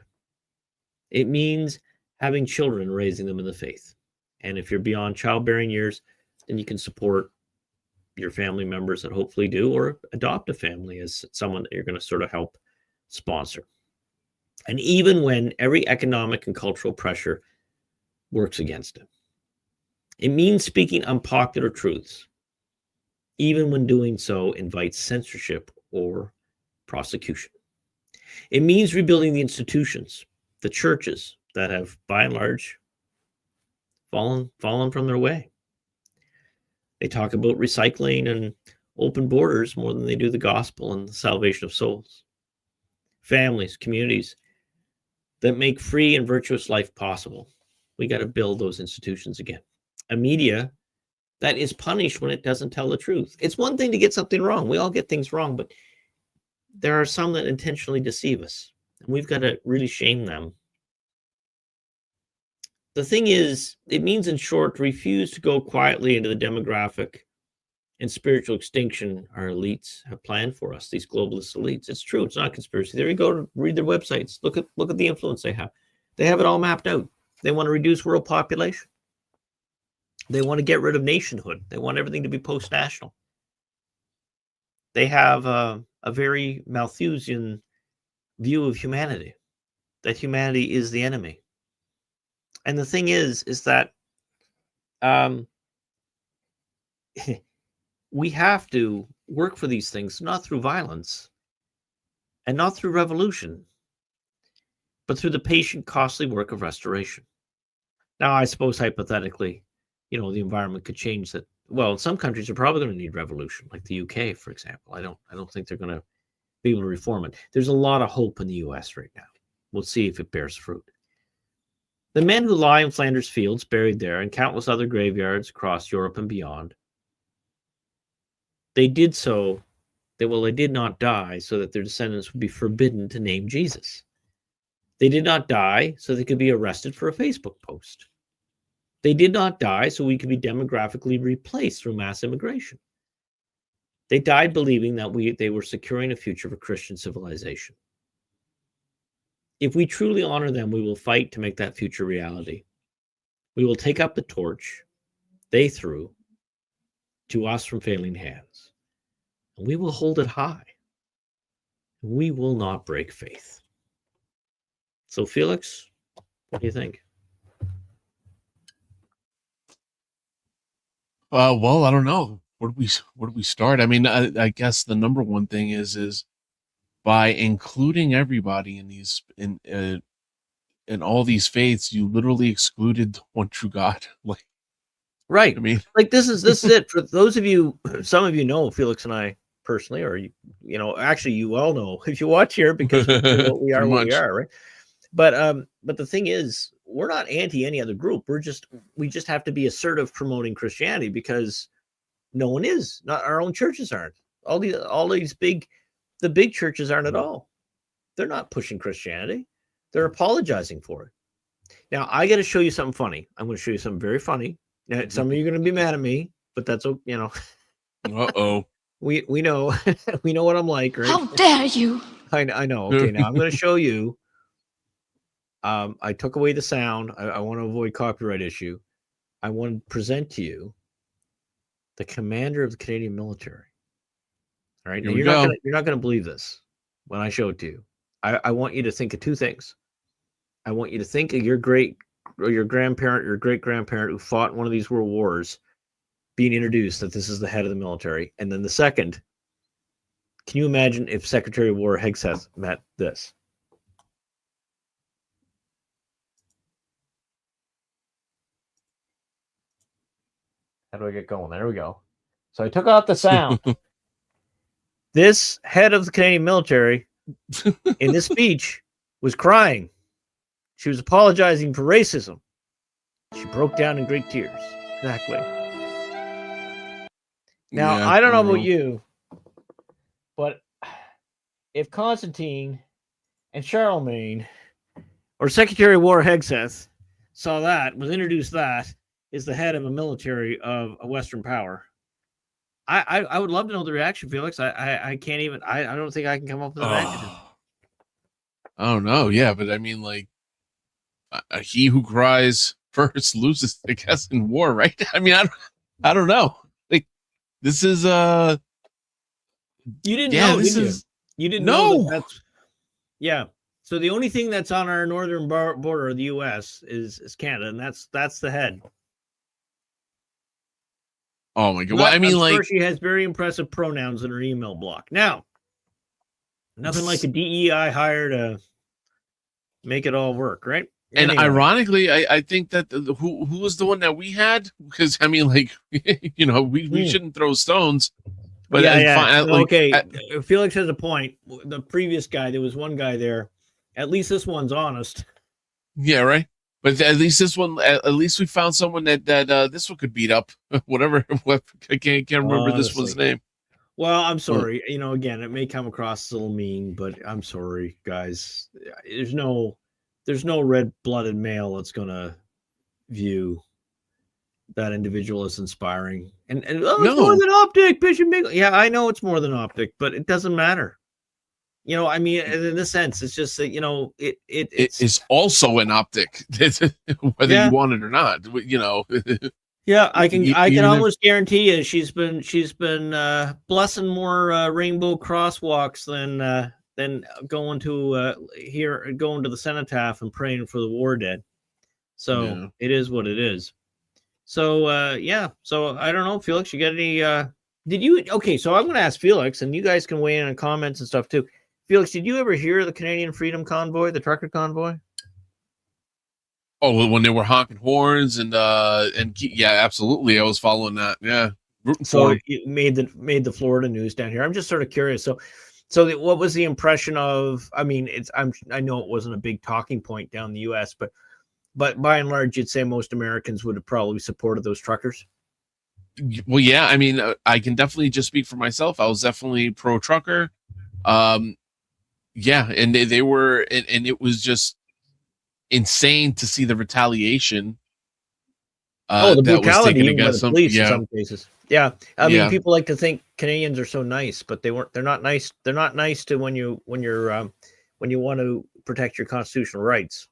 It means having children and raising them in the faith. And if you're beyond childbearing years, then you can support your family members that hopefully do, or adopt a family as someone that you're going to sort of help sponsor. And even when every economic and cultural pressure works against it. It means speaking unpopular truths, even when doing so invites censorship or prosecution. It means rebuilding the institutions, the churches that have, by and large, fallen from their way. They talk about recycling and open borders more than they do the gospel and the salvation of souls. Families, communities that make free and virtuous life possible. We got to build those institutions again. A media that is punished when it doesn't tell the truth. It's one thing to get something wrong. We all get things wrong, but there are some that intentionally deceive us, and we've got to really shame them. The thing is, it means, in short, to refuse to go quietly into the demographic and spiritual extinction our elites have planned for us, these globalist elites. It's true. It's not conspiracy theory. Go to read their websites. Look at the influence they have. They have it all mapped out. They want to reduce world population. They want to get rid of nationhood. They want everything to be post-national. They have a very Malthusian view of humanity, that humanity is the enemy. And the thing is that we have to work for these things, not through violence and not through revolution, but through the patient, costly work of restoration. Now, I suppose hypothetically, the environment could change that. Well, some countries are probably going to need revolution, like the UK, for example. I don't think they're going to be able to reform it. There's a lot of hope in the US right now. We'll see if it bears fruit. The men who lie in Flanders Fields, buried there, and countless other graveyards across Europe and beyond, they did so, they did not die so that their descendants would be forbidden to name Jesus. They did not die so they could be arrested for a Facebook post. They did not die so we could be demographically replaced through mass immigration. They died believing that they were securing a future for Christian civilization. If we truly honor them, we will fight to make that future reality. We will take up the torch they threw to us from failing hands, and we will hold it high. We will not break faith. So, Felix, what do you think? Well, I don't know. Where do we start? I mean, I guess the number one thing is by including everybody in these in all these faiths, you literally excluded the one true God. Like, right? I mean, like this is it for those of you. Some of you know Felix and I personally, or actually, you all know if you watch here because what we are, right? But the thing is, we're not anti any other group. We just have to be assertive promoting Christianity because no one is. Not our own churches aren't. All these big churches aren't at all. They're not pushing Christianity. They're apologizing for it. Now I got to show you something funny. I'm going to show you something very funny. Now, some of you are going to be mad at me, but that's Uh-oh. We know we know what I'm like, right? How dare you? I know. Okay, now I'm going to show you. I took away the sound. I want to avoid copyright issue. I want to present to you the commander of the Canadian military. All right, now you're not going to believe this when I show it to you. I want you to think of two things. I want you to think of your great or your grandparent, your great grandparent who fought in one of these world wars, being introduced that this is the head of the military, and then the second. Can you imagine if Secretary of War Hegseth met this? How do I get going? There we go. So I took out the sound. This head of the Canadian military in this speech was crying. She was apologizing for racism. She broke down in great tears. Exactly. Now, I don't know about you, but if Constantine and Charlemagne or Secretary of War Hegseth saw that, was introduced that, is the head of a military of a Western power, I would love to know the reaction, Felix. I can't even. I don't think I can come up with an reaction. I don't know. Yeah, but I mean, like, he who cries first loses, I guess, in war, right? I mean, I don't know. Like, this is You didn't know, did you? You didn't know that's. Yeah. So the only thing that's on our northern border of the U.S. is Canada, and that's the head. Oh my God! Well, I mean, I'm sure she has very impressive pronouns in her email block. Now, nothing like a DEI hire to make it all work, right? And ironically, I think that who was the one that we had? Because I mean, like, we shouldn't throw stones. But okay, Felix has a point. The previous guy, there was one guy there. At least this one's honest. Yeah, right. But at least this one, at least we found someone that this one could beat up. Whatever. I can't remember this one's name. Well, I'm sorry. Again, it may come across a little mean, but I'm sorry, guys. There's no red-blooded male that's gonna view that individual as inspiring. And it's more than optic, Bishop Miguel. Yeah, I know it's more than optic, but it doesn't matter. You know, I mean, in this sense, it's just that, you know, It it's is also an optic, whether yeah. you want it or not. You know, Yeah, I can even if almost guarantee you she's been blessing more rainbow crosswalks than going to going to the cenotaph and praying for the war dead. So yeah. it is what it is. So yeah, so I don't know, Felix, you got any did you okay, so I'm gonna ask Felix, and you guys can weigh in on comments and stuff too. Felix, did you ever hear the Canadian Freedom Convoy, the trucker convoy? Oh, when they were honking horns and yeah, absolutely, I was following that. Yeah, rooting for So them. it made the Florida news down here. I'm just sort of curious. So what was the impression of? I mean, I know it wasn't a big talking point down in the U.S., but by and large, you'd say most Americans would have probably supported those truckers. Well, yeah, I mean, I can definitely just speak for myself. I was definitely pro trucker. Um, yeah, and they were, and it was just insane to see the retaliation Oh, the that was brutality, taken even by the against them. police in Yeah, some cases. Yeah, I mean, yeah, people like to think Canadians are so nice, but they weren't. They're not nice. They're not nice to when you want to protect your constitutional rights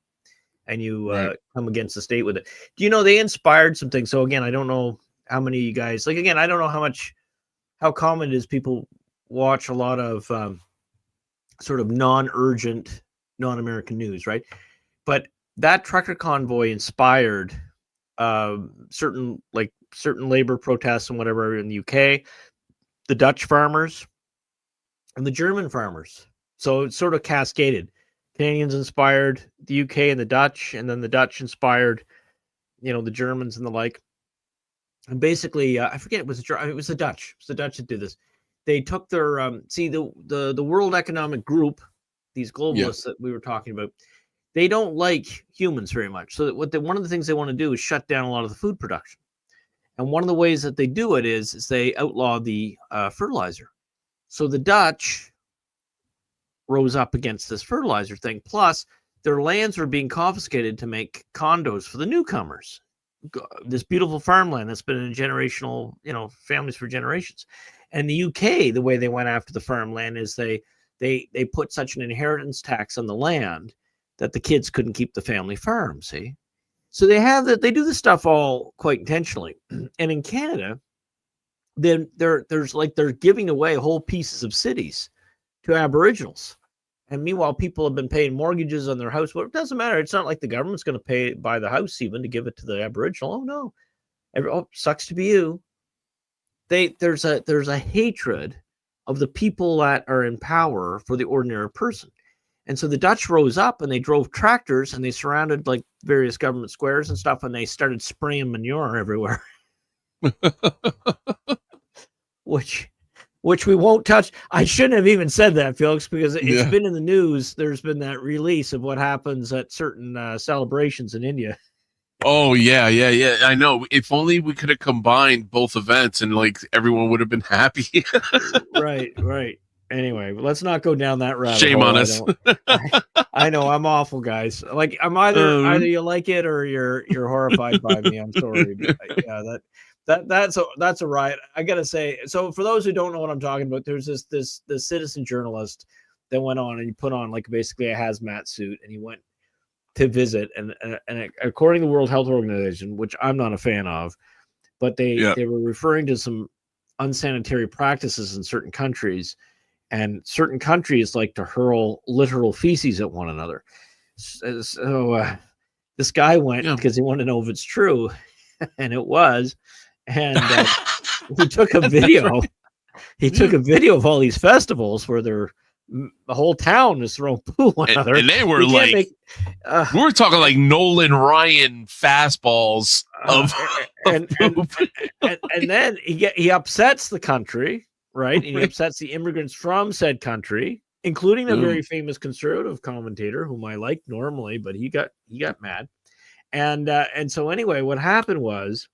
and you right. come against the state with it. Do you know they inspired some things? So again, I don't know how many of you guys like. Again, I don't know how common it is people watch a lot of sort of non-urgent, non-American news, right? But that trucker convoy inspired certain labor protests and whatever in the UK, the Dutch farmers and the German farmers. So it sort of cascaded. Canadians inspired the UK and the Dutch, and then the Dutch inspired, the Germans and the like. And basically, I forget it was the Dutch. It was the Dutch that did this. They took their the World Economic Group, these Yeah, globalists that we were talking about. They don't like humans very much. So one of the things they want to do is shut down a lot of the food production. And one of the ways that they do it is they outlaw the fertilizer. So the Dutch rose up against this fertilizer thing. Plus, their lands were being confiscated to make condos for the newcomers. This beautiful farmland that's been in generational, families for generations. And the UK, the way they went after the farmland is they put such an inheritance tax on the land that the kids couldn't keep the family farm. See, so they do this stuff all quite intentionally. And in Canada, then they're giving away whole pieces of cities to Aboriginals. And meanwhile, people have been paying mortgages on their house. Well, it doesn't matter. It's not like the government's going to buy the house even to give it to the Aboriginal. Oh no, sucks to be you. There's a hatred of the people that are in power for the ordinary person. And so the Dutch rose up and they drove tractors and they surrounded like various government squares and stuff, and they started spraying manure everywhere, which we won't touch. I shouldn't have even said that, Felix, because it's yeah. been in the news. There's been that release of what happens at certain celebrations in India. Oh yeah, yeah, yeah. I know. If only we could have combined both events, and like everyone would have been happy. Right. Anyway, let's not go down that rabbit Shame hole. on us. I know I'm awful, guys. Like I'm either you like it or you're horrified by me. I'm sorry. But yeah, that's a riot. I gotta say. So for those who don't know what I'm talking about, there's this citizen journalist that went on and he put on like basically a hazmat suit and he went to visit and according to the World Health Organization, which I'm not a fan of, but they were referring to some unsanitary practices in certain countries, and certain countries like to hurl literal feces at one another. So this guy went because he wanted to know if it's true, and it was, and he took a video. Right. He took a video of all these festivals where the whole town is throwing poo on another, and they were like, we're talking like Nolan Ryan fastballs of and then he upsets the country, right? And he upsets the immigrants from said country, including a very famous conservative commentator whom I like normally, but he got mad, and so anyway, what happened was,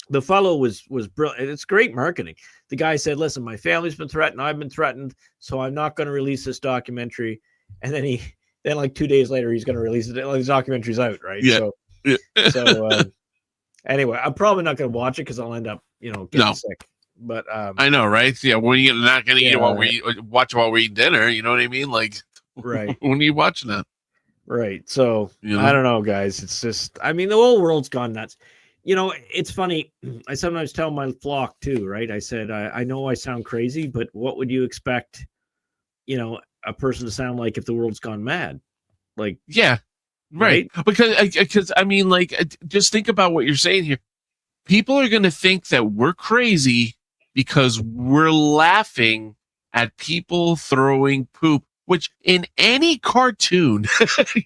the fellow was brilliant. It's great marketing. The guy said, listen, my family's been threatened. I've been threatened. So I'm not going to release this documentary. And then then like 2 days later, he's going to release it. Like, the documentary's out. Right. Yeah. So anyway, I'm probably not going to watch it because I'll end up, getting sick. But I know, right? Yeah, when you're not going to eat it while yeah, watch while we eat dinner, you know what I mean? Like, right, when are you watching that? right. So You I know? don't know, guys. It's just, I mean, the whole world's gone nuts. You know, it's funny. I sometimes tell my flock too, right? I said, I know I sound crazy, but what would you expect, you know, a person to sound like if the world's gone mad? Like, Yeah, right. right? Because I mean, like, just think about what you're saying here. People are going to think that we're crazy because we're laughing at people throwing poop, which in any cartoon,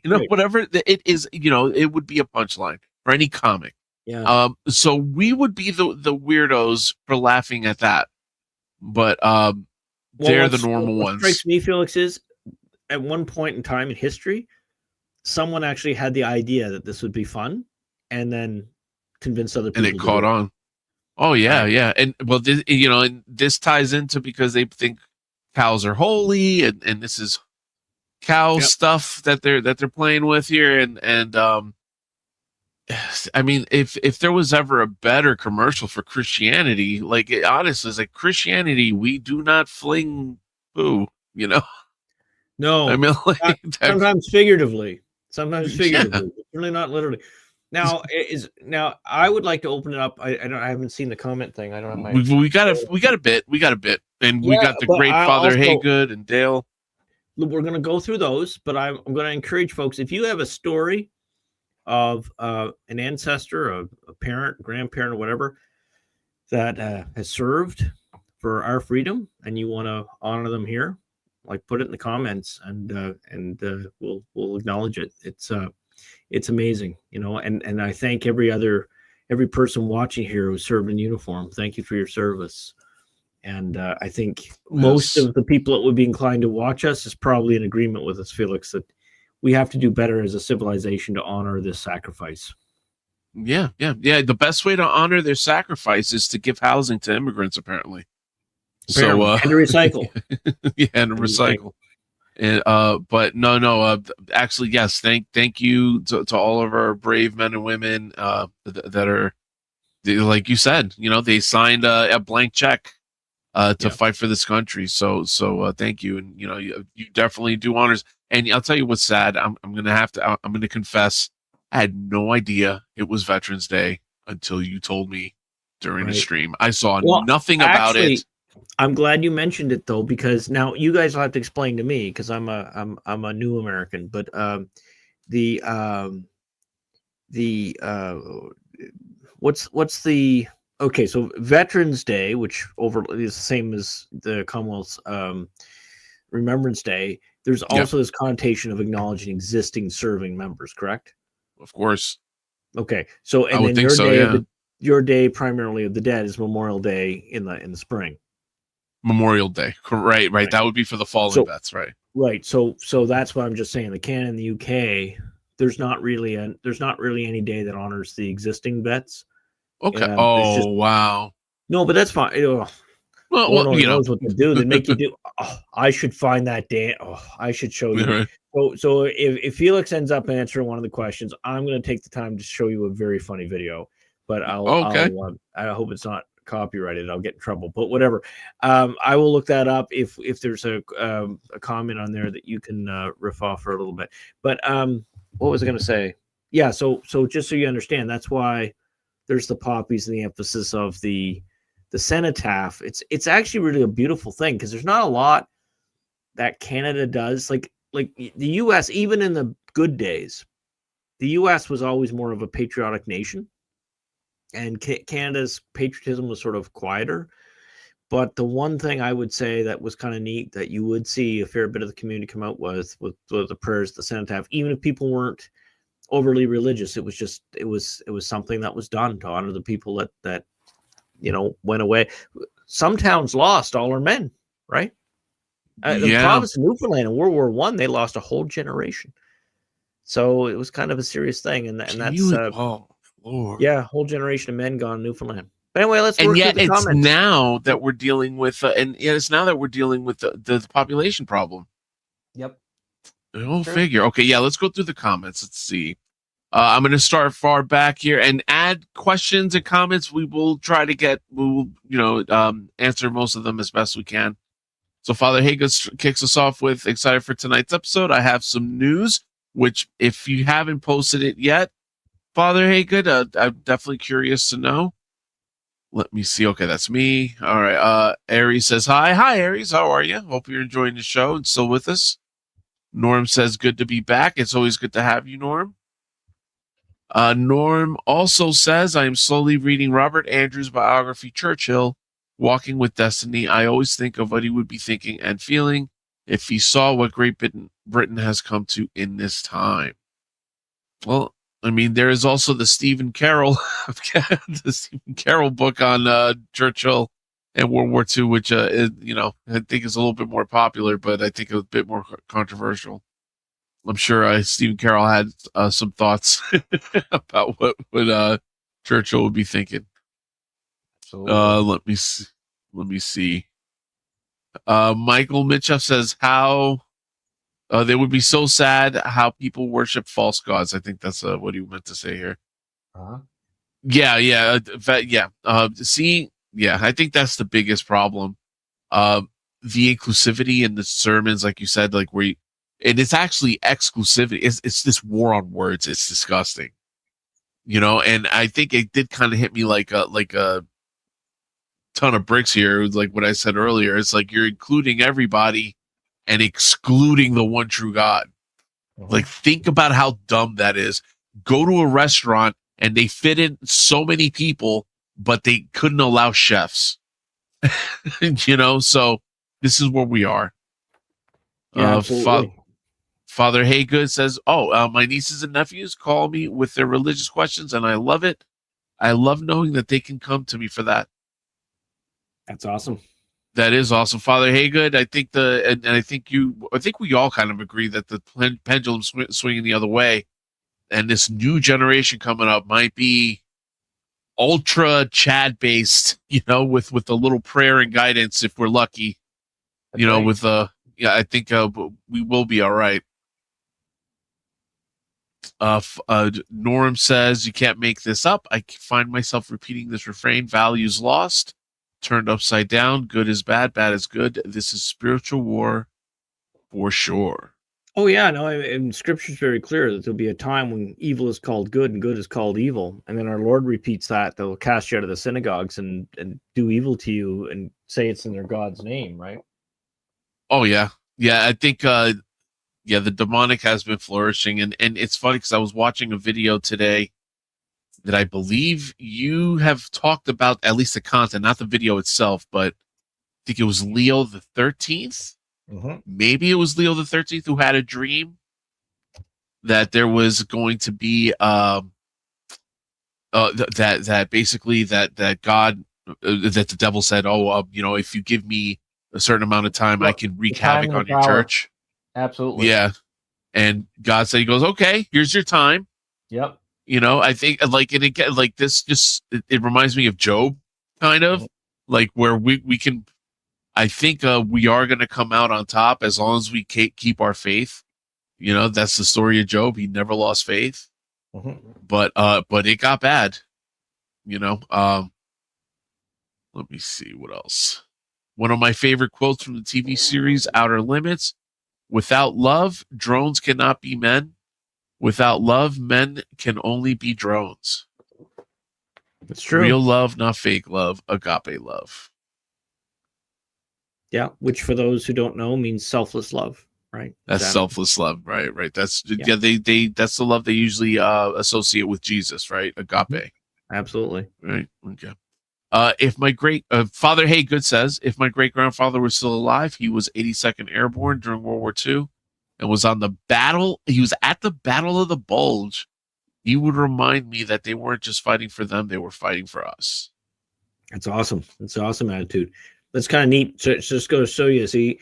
Right. whatever it is, it would be a punchline or any comic. Yeah. So we would be the weirdos for laughing at that, but Well, they're the normal what ones. strikes me, Felix, is at one point in time in history, someone actually had the idea that this would be fun, and then convinced other And people it to do caught it. on. Oh yeah, Right. yeah, and well, and this ties into because they think cows are holy, and this is cow Yep. stuff that they're playing with here, and I mean, if there was ever a better commercial for Christianity, like honestly, it's like Christianity, we do not fling poo, I No, mean, like sometimes figuratively, yeah, really not literally. Now I would like to open it up. I haven't seen the comment thing. I don't have my we got a bit, and we yeah, got the but great I Father also Haygood and Dale. we're going to go through those, but I'm going to encourage folks if you have a story of an ancestor, a parent, grandparent, or whatever that has served for our freedom, and you want to honor them here, like put it in the comments, and we'll acknowledge it. It's amazing, you know, and I thank every person watching here who served in uniform. Thank you for your service. And I think most Yes. of the people that would be inclined to watch us is probably in agreement with us, Felix, that we have to do better as a civilization to honor this sacrifice. Yeah, yeah, yeah. The best way to honor their sacrifice is to give housing to immigrants, apparently. So, Apparently, and to recycle. yeah, and And to recycle. recycle. And but no, actually, yes. Thank you to all of our brave men and women that are, like you said, they signed a blank check to Yeah. fight for this country. So thank you, and you definitely do honors. And I'll tell you what's sad. I'm gonna confess. I had no idea it was Veterans Day until you told me during a Right. stream. I saw Well, nothing about actually, it. I'm glad you mentioned it though, because now you guys will have to explain to me because I'm a new American, but the the what's the okay, so Veterans Day, which over is the same as the Commonwealth's Remembrance Day, there's Yeah, also this connotation of acknowledging existing serving members, correct? of course. Okay, so I and would then think so. Yeah. your day primarily of the dead is Memorial Day in the spring. Memorial Day. Right, right. Right. That would be for the fallen So vets, right? right, so that's what I'm just saying. The Canada and the UK, there's not really any day that honors the existing vets. Okay. There's just Oh, wow. no, but that's fine. Ugh, Lord Well, only knows what to do. They make you do. Oh, I should find that day. Oh, I should show you. right. So if Felix ends up answering one of the questions, I'm going to take the time to show you a very funny video. But Okay. I hope it's not copyrighted. I'll get in trouble. But whatever. I will look that up if there's a comment on there that you can riff off for a little bit. But what was I going to say? Yeah. So just so you understand, that's why there's the poppies and the emphasis of the cenotaph. It's actually really a beautiful thing because there's not a lot that Canada does. Like the U.S. even in the good days, the U.S. was always more of a patriotic nation, and Canada's patriotism was sort of quieter. But the one thing I would say that was kind of neat that you would see a fair bit of the community come out with the prayers, the cenotaph, even if people weren't overly religious, it was something that was done to honor the people that went away. Some towns lost all their men, right? The Yeah. province of Newfoundland in World War I, they lost a whole generation. So it was kind of a serious thing, and Can that's you? Oh, Lord. yeah, a whole generation of men gone in Newfoundland. But anyway, let's And work through yet the it's comments. now that we're dealing with, it's now that we're dealing with the population problem. Yep. Go Sure. figure. Okay, yeah, let's go through the comments. Let's see. I'm going to start far back here and add questions and comments. We will try to get, answer most of them as best we can. So Father Haygood kicks us off with excited for tonight's episode. I have some news, which if you haven't posted it yet, Father Haygood, I'm definitely curious to know. Let me see. Okay, that's me. All right. Aries says hi. Hi, Aries. How are you? Hope you're enjoying the show and still with us. Norm says good to be back. It's always good to have you, Norm. Norm also says, I am slowly reading Robert Andrews' biography, Churchill, Walking with Destiny. I always think of what he would be thinking and feeling if he saw what Great Britain has come to in this time. Well, I mean, there is also the Stephen Carroll, the Stephen Carroll book on Churchill and World War II, which I think is a little bit more popular, but I think a bit more controversial. I'm sure Stephen Carroll had some thoughts about what Churchill would be thinking. Let me see. Michael Mitchuff says how they would be so sad how people worship false gods. I think that's what he meant to say here. Uh-huh. Yeah. I think that's the biggest problem. The inclusivity in the sermons, like you said, like and it's actually exclusivity. It's this war on words. It's disgusting, and I think it did kind of hit me like a ton of bricks here. Like what I said earlier, it's like you're including everybody and excluding the one true God. Uh-huh. Like, think about how dumb that is. Go to a restaurant and they fit in so many people, but they couldn't allow chefs. So this is where we are. Yeah, absolutely. Father Haygood says, my nieces and nephews call me with their religious questions, and I love it. I love knowing that they can come to me for that. That's awesome. That is awesome. Father Haygood, I think we all kind of agree that the pendulum's swinging the other way, and this new generation coming up might be ultra Chad based, with a little prayer and guidance if we're lucky. That's right. I think we will be all right. Norm says, you can't make this up. I find myself repeating this refrain: values lost, turned upside down, good is bad, bad is good. This is spiritual war for sure. Oh yeah, no, and Scripture's very clear that there'll be a time when evil is called good and good is called evil, and then our Lord repeats that they'll cast you out of the synagogues and do evil to you and say it's in their God's name, right? Oh yeah, I think the demonic has been flourishing, and it's funny because I was watching a video today that I believe you have talked about, at least the content, not the video itself, but I think it was Leo the 13th. Mm-hmm. Maybe it was Leo the 13th who had a dream that there was going to be that basically that God that the devil said, if you give me a certain amount of time, I can wreak havoc on your church. Absolutely. Yeah. And God said, he goes, okay, here's your time. Yep. I think this just, it reminds me of Job kind of like where we can, I think we are going to come out on top as long as we keep our faith. That's the story of Job. He never lost faith, but it got bad, let me see what else. One of my favorite quotes from the TV series Outer Limits: without love, drones cannot be men. Without love, men can only be drones. It's true. Real love, not fake love. Agape love. Yeah, which for those who don't know means selfless love, right? That's selfless love, right? That's they that's the love they usually associate with Jesus, right? Agape. Absolutely. Right. Okay. If my great Father Haygood says, if my great grandfather was still alive, he was 82nd Airborne during World War II and was on the battle. He was at the Battle of the Bulge. He would remind me that they weren't just fighting for them; they were fighting for us. That's awesome. That's an awesome attitude. That's kind of neat. So it's just going to show you. See,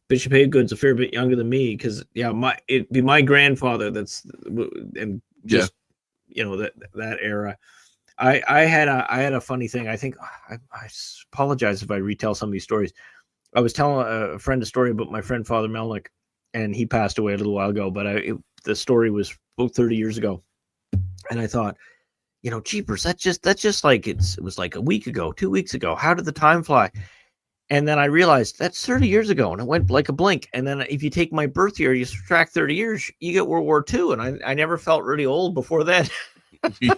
Bishop Haygood's a fair bit younger than me because it'd be my grandfather. And just that era. I had a funny thing. I think I apologize if I retell some of these stories. I was telling a friend a story about my friend Father Melnick, and he passed away a little while ago. But the story was about 30 years ago. And I thought, jeepers, that's just like it was like a week ago, 2 weeks ago. How did the time fly? And then I realized that's 30 years ago, and it went like a blink. And then if you take my birth year, you subtract 30 years, you get World War II. And I never felt really old before that. Yeah.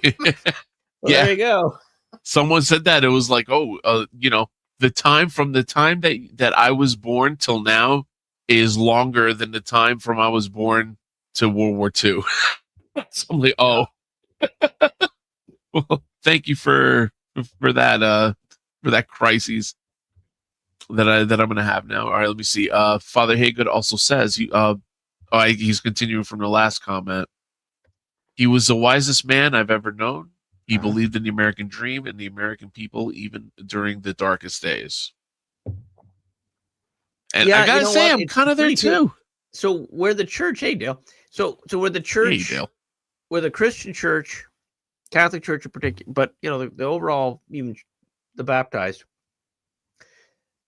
There you go. Someone said that. It was like, the time from the time that I was born till now is longer than the time from I was born to World War II. So I'm like, oh. Well, thank you for that crisis that I'm gonna have now. All right, let me see. Father Haygood also says he's continuing from the last comment. He was the wisest man I've ever known. He believed in the American dream and the American people, even during the darkest days. And I gotta say, I'm kind of there too. So where the church, hey Dale. So where the church, hey, Dale. Where the Christian church, Catholic Church in particular, but the overall, even the baptized,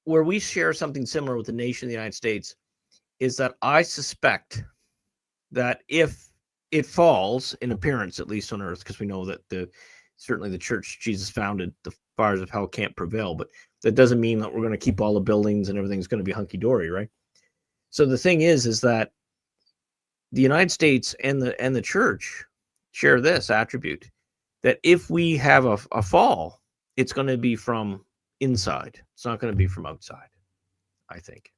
where we share something similar with the nation of the United States, is that I suspect that if it falls in appearance, at least on earth, because we know that certainly the church Jesus founded, the fires of hell can't prevail, but that doesn't mean that we're going to keep all the buildings and everything's going to be hunky-dory, right? So the thing is that the United States and the church share this attribute, that if we have a fall, it's going to be from inside. It's not going to be from outside, I think.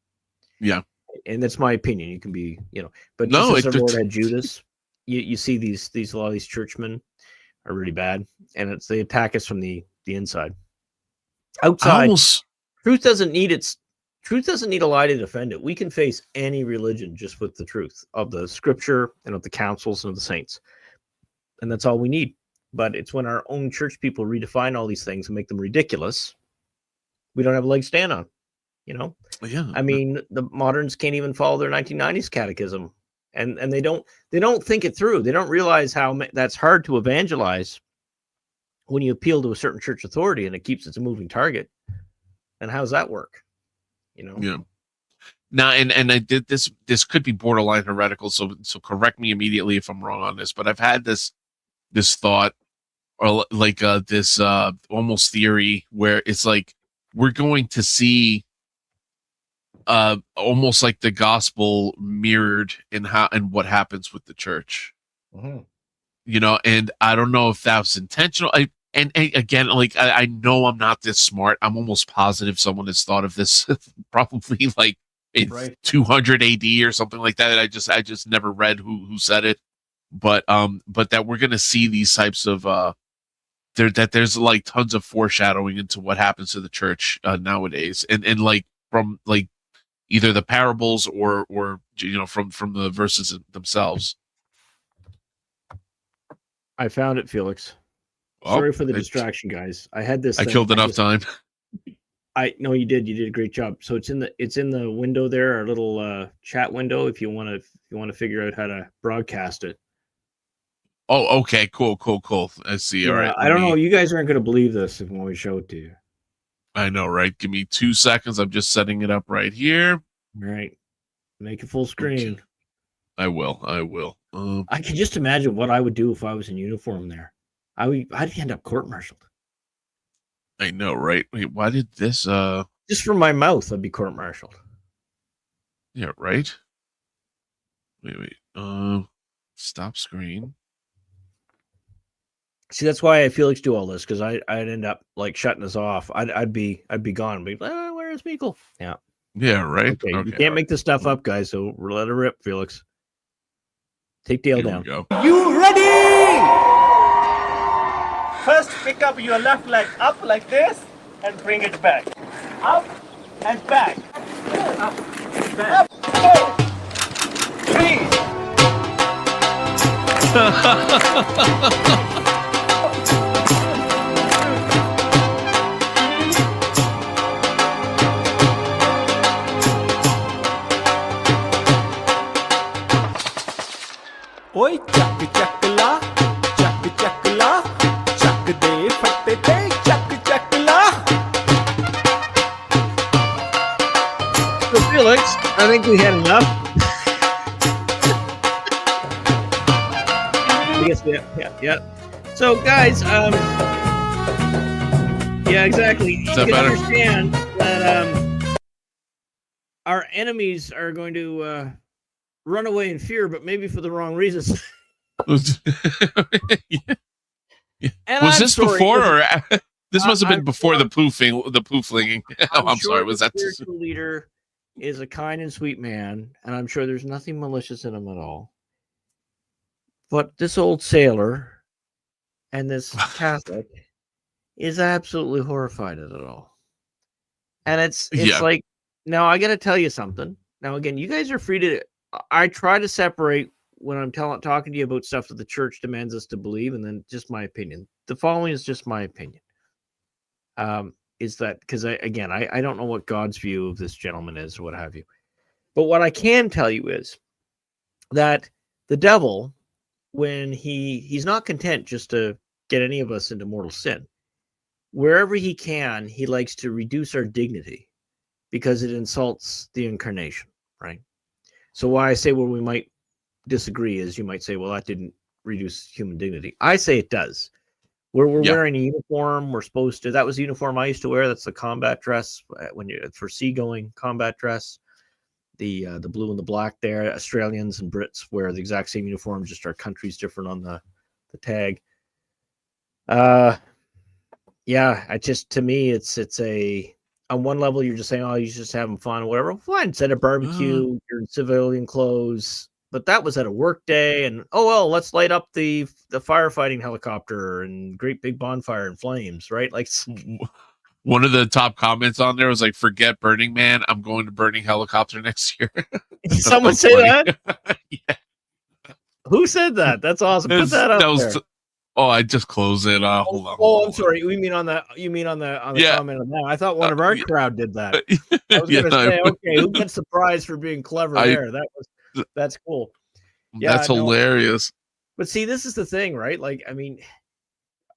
Yeah. And that's my opinion. You can be, but no, just as the Lord had Judas, you see a lot of these churchmen are really bad, and they attack us from the inside. Outside, truth doesn't need a lie to defend it. We can face any religion just with the truth of the scripture and of the councils and of the saints. And that's all we need. But it's when our own church people redefine all these things and make them ridiculous, we don't have a leg to stand on, Yeah. I mean, the moderns can't even follow their 1990s catechism, and they don't think it through. They don't realize how that's hard to evangelize when you appeal to a certain church authority and it keeps it a moving target. And how's that work? Yeah. Now, and I did this could be borderline heretical, so correct me immediately if I'm wrong on this, but I've had this thought, or like this almost theory, where it's like we're going to see almost like the gospel mirrored in what happens with the church. Mm-hmm. And I don't know if that was intentional. And again, like I know I'm not this smart. I'm almost positive someone has thought of this probably like in 200 AD or something like that. I just never read who said it, but that we're gonna see these types of there's like tons of foreshadowing into what happens to the church nowadays, and like from like either the parables or from the verses themselves. I found it, Felix. Sorry for the distraction, guys. I had this. I killed enough time. No, you did. You did a great job. So it's in the window there, our little chat window. If you want to figure out how to broadcast it. Oh, okay, cool. I see. Yeah, all right. I don't know. You guys aren't going to believe this when we show it to you. I know, right? Give me 2 seconds. I'm just setting it up right here. All right. Make it full screen. Okay. I will. I can just imagine what I would do if I was in uniform there. I'd end up court-martialed. I know, right? Wait, why did this just from my mouth I'd be court-martialed. Yeah, right? Wait. Stop screen. See, that's why I Felix do all this, because I'd end up like shutting us off. I'd be gone. Be where is Meikle? Yeah. Yeah, right. Okay. You can't make this stuff up, guys. So let it rip, Felix. Take Dale down. Go. You ready? First, pick up your left leg up like this and bring it back. Up and back. Up, back. Up, 4, 3. ਓਏ ਚੱਕ ਚੱਕ ਲਾ ਚੱਕ ਦੇ ਫੱਟੇ ਤੇ ਚੱਕ ਲਾ So Felix, I think we had enough. I guess we Yeah. So, guys, yeah, exactly. You that can better? understand that our enemies are going to run away in fear, but maybe for the wrong reasons. Yeah. And Was I'm this sorry, before listen, or this must have been I'm before sure- the pooflinging? Oh, I'm sure sorry. Was the that spiritual leader is a kind and sweet man, and I'm sure there's nothing malicious in him at all. But this old sailor and this Catholic is absolutely horrified at it all. And it's Yeah. like, now I got to tell you something. Now, again, you guys are free to, I try to separate when I'm talking to you about stuff that the church demands us to believe, and then just my opinion. The following is just my opinion. Is that because I don't know what God's view of this gentleman is or what have you. But what I can tell you is that the devil, when he's not content just to get any of us into mortal sin, wherever he can, he likes to reduce our dignity because it insults the incarnation, right? So why I say, well, we might disagree is you might say, well, that didn't reduce human dignity. I say it does. We're wearing a uniform. We're supposed to. That was the uniform I used to wear. That's the combat dress when you're for seagoing combat dress. The blue and the black there. Australians and Brits wear the exact same uniform, just our country's different on the tag. Yeah, I just, to me, it's a, on one level you're just saying, oh, you're just having fun or whatever. Fine, it's at a barbecue, you're in civilian clothes, but that was at a work day, and oh well, let's light up the firefighting helicopter and great big bonfire and flames, right? Like one of the top comments on there was like, "Forget Burning Man, I'm going to Burning Helicopter next year." Someone say funny. that? Yeah. Who said that? That's awesome. Put that up there. Oh, I just closed it. Hold on. Oh, I'm sorry. You mean on the Yeah. comment on that? I thought one of our crowd did that. I was Yeah, going to say, okay, who gets the prize for being clever there? That's cool. Yeah, that's hilarious. But see, this is the thing, right? Like, I mean,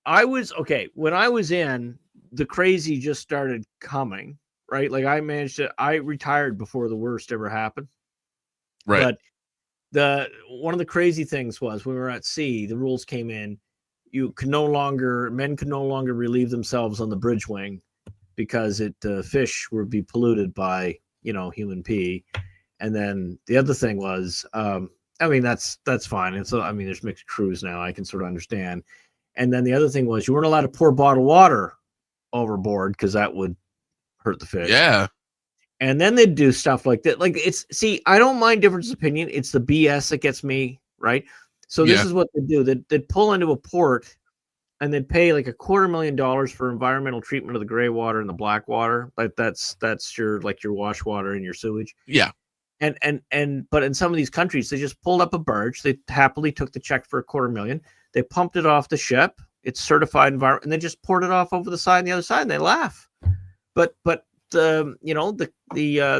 I was okay when I was in, the crazy just started coming, right? Like I retired before the worst ever happened. Right. But one of the crazy things was when we were at sea, the rules came in. Men could no longer relieve themselves on the bridge wing because fish would be polluted by, human pee. And then the other thing was, I mean, that's fine. And so, I mean, there's mixed crews now. I can sort of understand. And then the other thing was you weren't allowed to pour bottled water overboard because that would hurt the fish. Yeah. And then they'd do stuff like that. Like I don't mind difference of opinion. It's the BS that gets me, right? So this is what they do. They'd pull into a port and they'd pay like $250,000 for environmental treatment of the gray water and the black water. Like that's your wash water and your sewage. Yeah. But in some of these countries, they just pulled up a barge. They happily took the check for $250,000. They pumped it off the ship. It's certified environment, and they just poured it off over the side and the other side, and they laugh. But the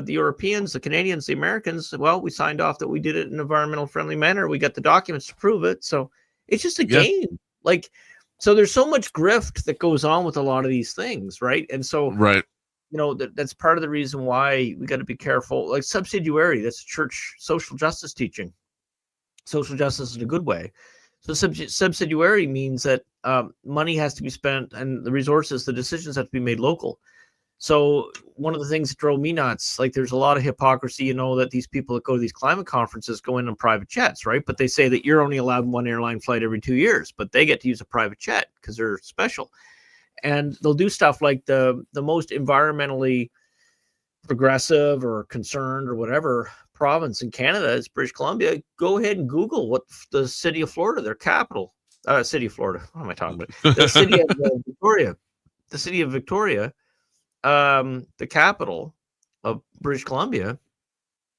Europeans, the Canadians, the Americans, well, we signed off that we did it in an environmental friendly manner. We got the documents to prove it. So it's just a game. Like, so there's so much grift that goes on with a lot of these things, right? And so, right. That's part of the reason why we got to be careful. Like subsidiarity, that's church social justice teaching. Social justice in a good way. So subsidiarity means that money has to be spent and the decisions have to be made local. So one of the things that drove me nuts, like there's a lot of hypocrisy, that these people that go to these climate conferences go in on private jets, right? But they say that you're only allowed one airline flight every 2 years, but they get to use a private jet because they're special. And they'll do stuff like the most environmentally progressive or concerned or whatever province in Canada is British Columbia. Go ahead and Google what the city of Florida, their capital, city of Florida. What am I talking about? The city of Victoria. The city of Victoria, the capital of British Columbia,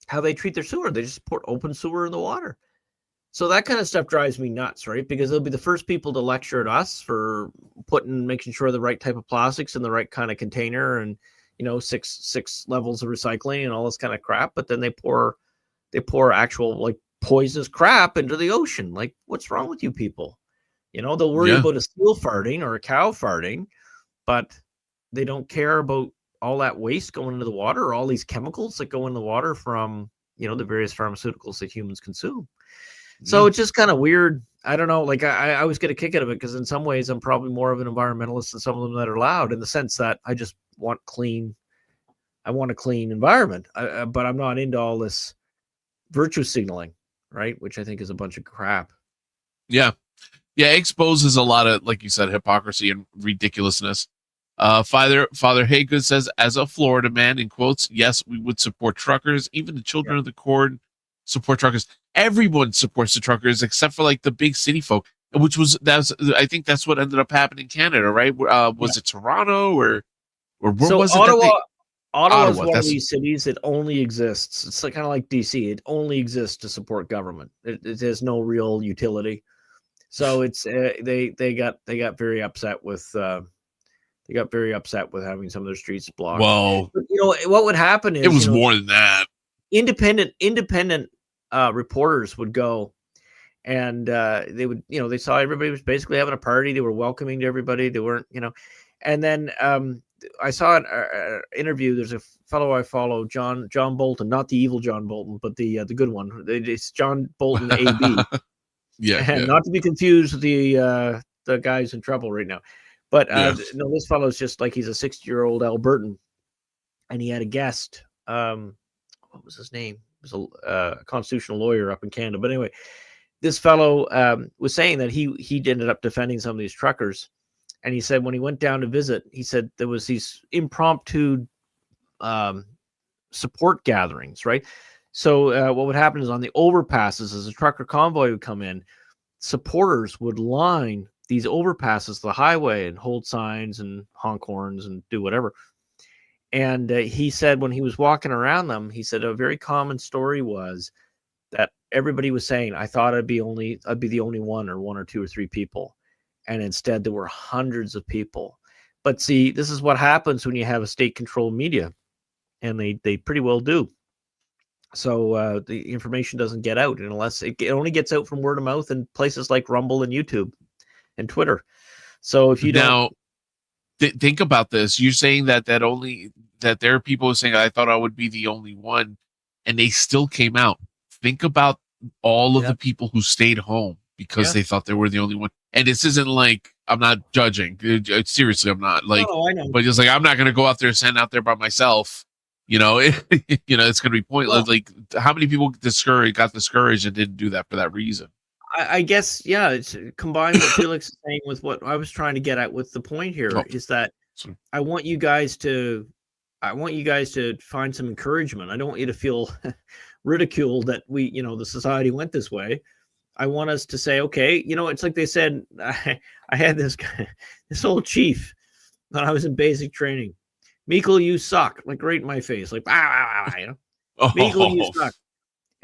how they treat their sewer. They just pour open sewer in the water. So that kind of stuff drives me nuts, right? Because they'll be the first people to lecture at us for making sure the right type of plastics in the right kind of container and, six levels of recycling and all this kind of crap. But then they pour actual like poisonous crap into the ocean. Like, what's wrong with you people? They'll worry about a seal farting or a cow farting, but they don't care about all that waste going into the water or all these chemicals that go in the water from, the various pharmaceuticals that humans consume. So it's just kind of weird. I don't know. Like I always get a kick out of it because in some ways I'm probably more of an environmentalist than some of them that are loud, in the sense that I just want clean. I want a clean environment, but I'm not into all this virtue signaling, right? Which I think is a bunch of crap. Yeah. Yeah, it exposes a lot of, like you said, hypocrisy and ridiculousness. Father Haygood says, as a Florida man, in quotes, yes, we would support truckers. Even the children of the corn support truckers. Everyone supports the truckers except for like the big city folk, I think that's what ended up happening in Canada, right? Was it Toronto or where was it? Ottawa is one of these cities that only exists. It's like, kind of like DC. It only exists to support government. It has no real utility. So it's they got very upset with having some of their streets blocked. Well, but, what would happen is it was more than that. Independent reporters would go, and they would, they saw everybody was basically having a party. They were welcoming to everybody. They weren't, and then I saw an interview. There's a fellow I follow, John Bolton, not the evil John Bolton, but the good one. It's John Bolton AB. And not to be confused with the guys in trouble right now. But no, this fellow's just like, he's a 60-year-old Albertan, and he had a guest. What was his name? He was a constitutional lawyer up in Canada. But anyway, this fellow was saying that he ended up defending some of these truckers. And he said when he went down to visit, he said there was these impromptu support gatherings, right? So what would happen is on the overpasses, as a trucker convoy would come in, supporters would line these overpasses, the highway, and hold signs and honk horns and do whatever. And he said when he was walking around them, he said a very common story was that everybody was saying, I thought I'd be the only one or two or three people. And instead there were hundreds of people. But see, this is what happens when you have a state-controlled media, and they pretty well do. So the information doesn't get out unless it only gets out from word of mouth in places like Rumble and YouTube and Twitter. So if you don't think about this, you're saying that there are people saying, I thought I would be the only one, and they still came out. Think about all of the people who stayed home because they thought they were the only one. And this isn't like, I'm not judging. Seriously, I'm not like, I know. But just like, I'm not going to go out there and stand out there by myself. It's going to be pointless. Well, like, how many people got discouraged and didn't do that for that reason? I guess, it's combined what Felix is saying with what I was trying to get at with the point here is that I want you guys to find some encouragement. I don't want you to feel ridiculed that the society went this way. I want us to say, okay, it's like they said, I had this guy, this old chief when I was in basic training. Meikle, you suck. Like right in my face, like, Meikle, you suck.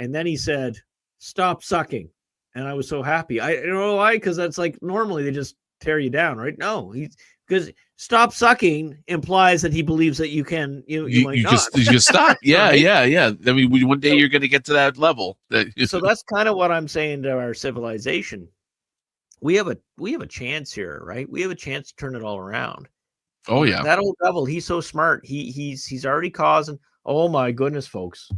And then he said, stop sucking. And I was so happy. I don't know why, because that's like normally they just tear you down, right? No, because stop sucking implies that he believes that you can, you might not. You just stop. Yeah, right? Yeah. I mean, one day you're going to get to that level. So that's kind of what I'm saying to our civilization. We have a chance here, right? We have a chance to turn it all around. Oh yeah, that old devil. He's so smart. He's already causing. Oh my goodness, folks.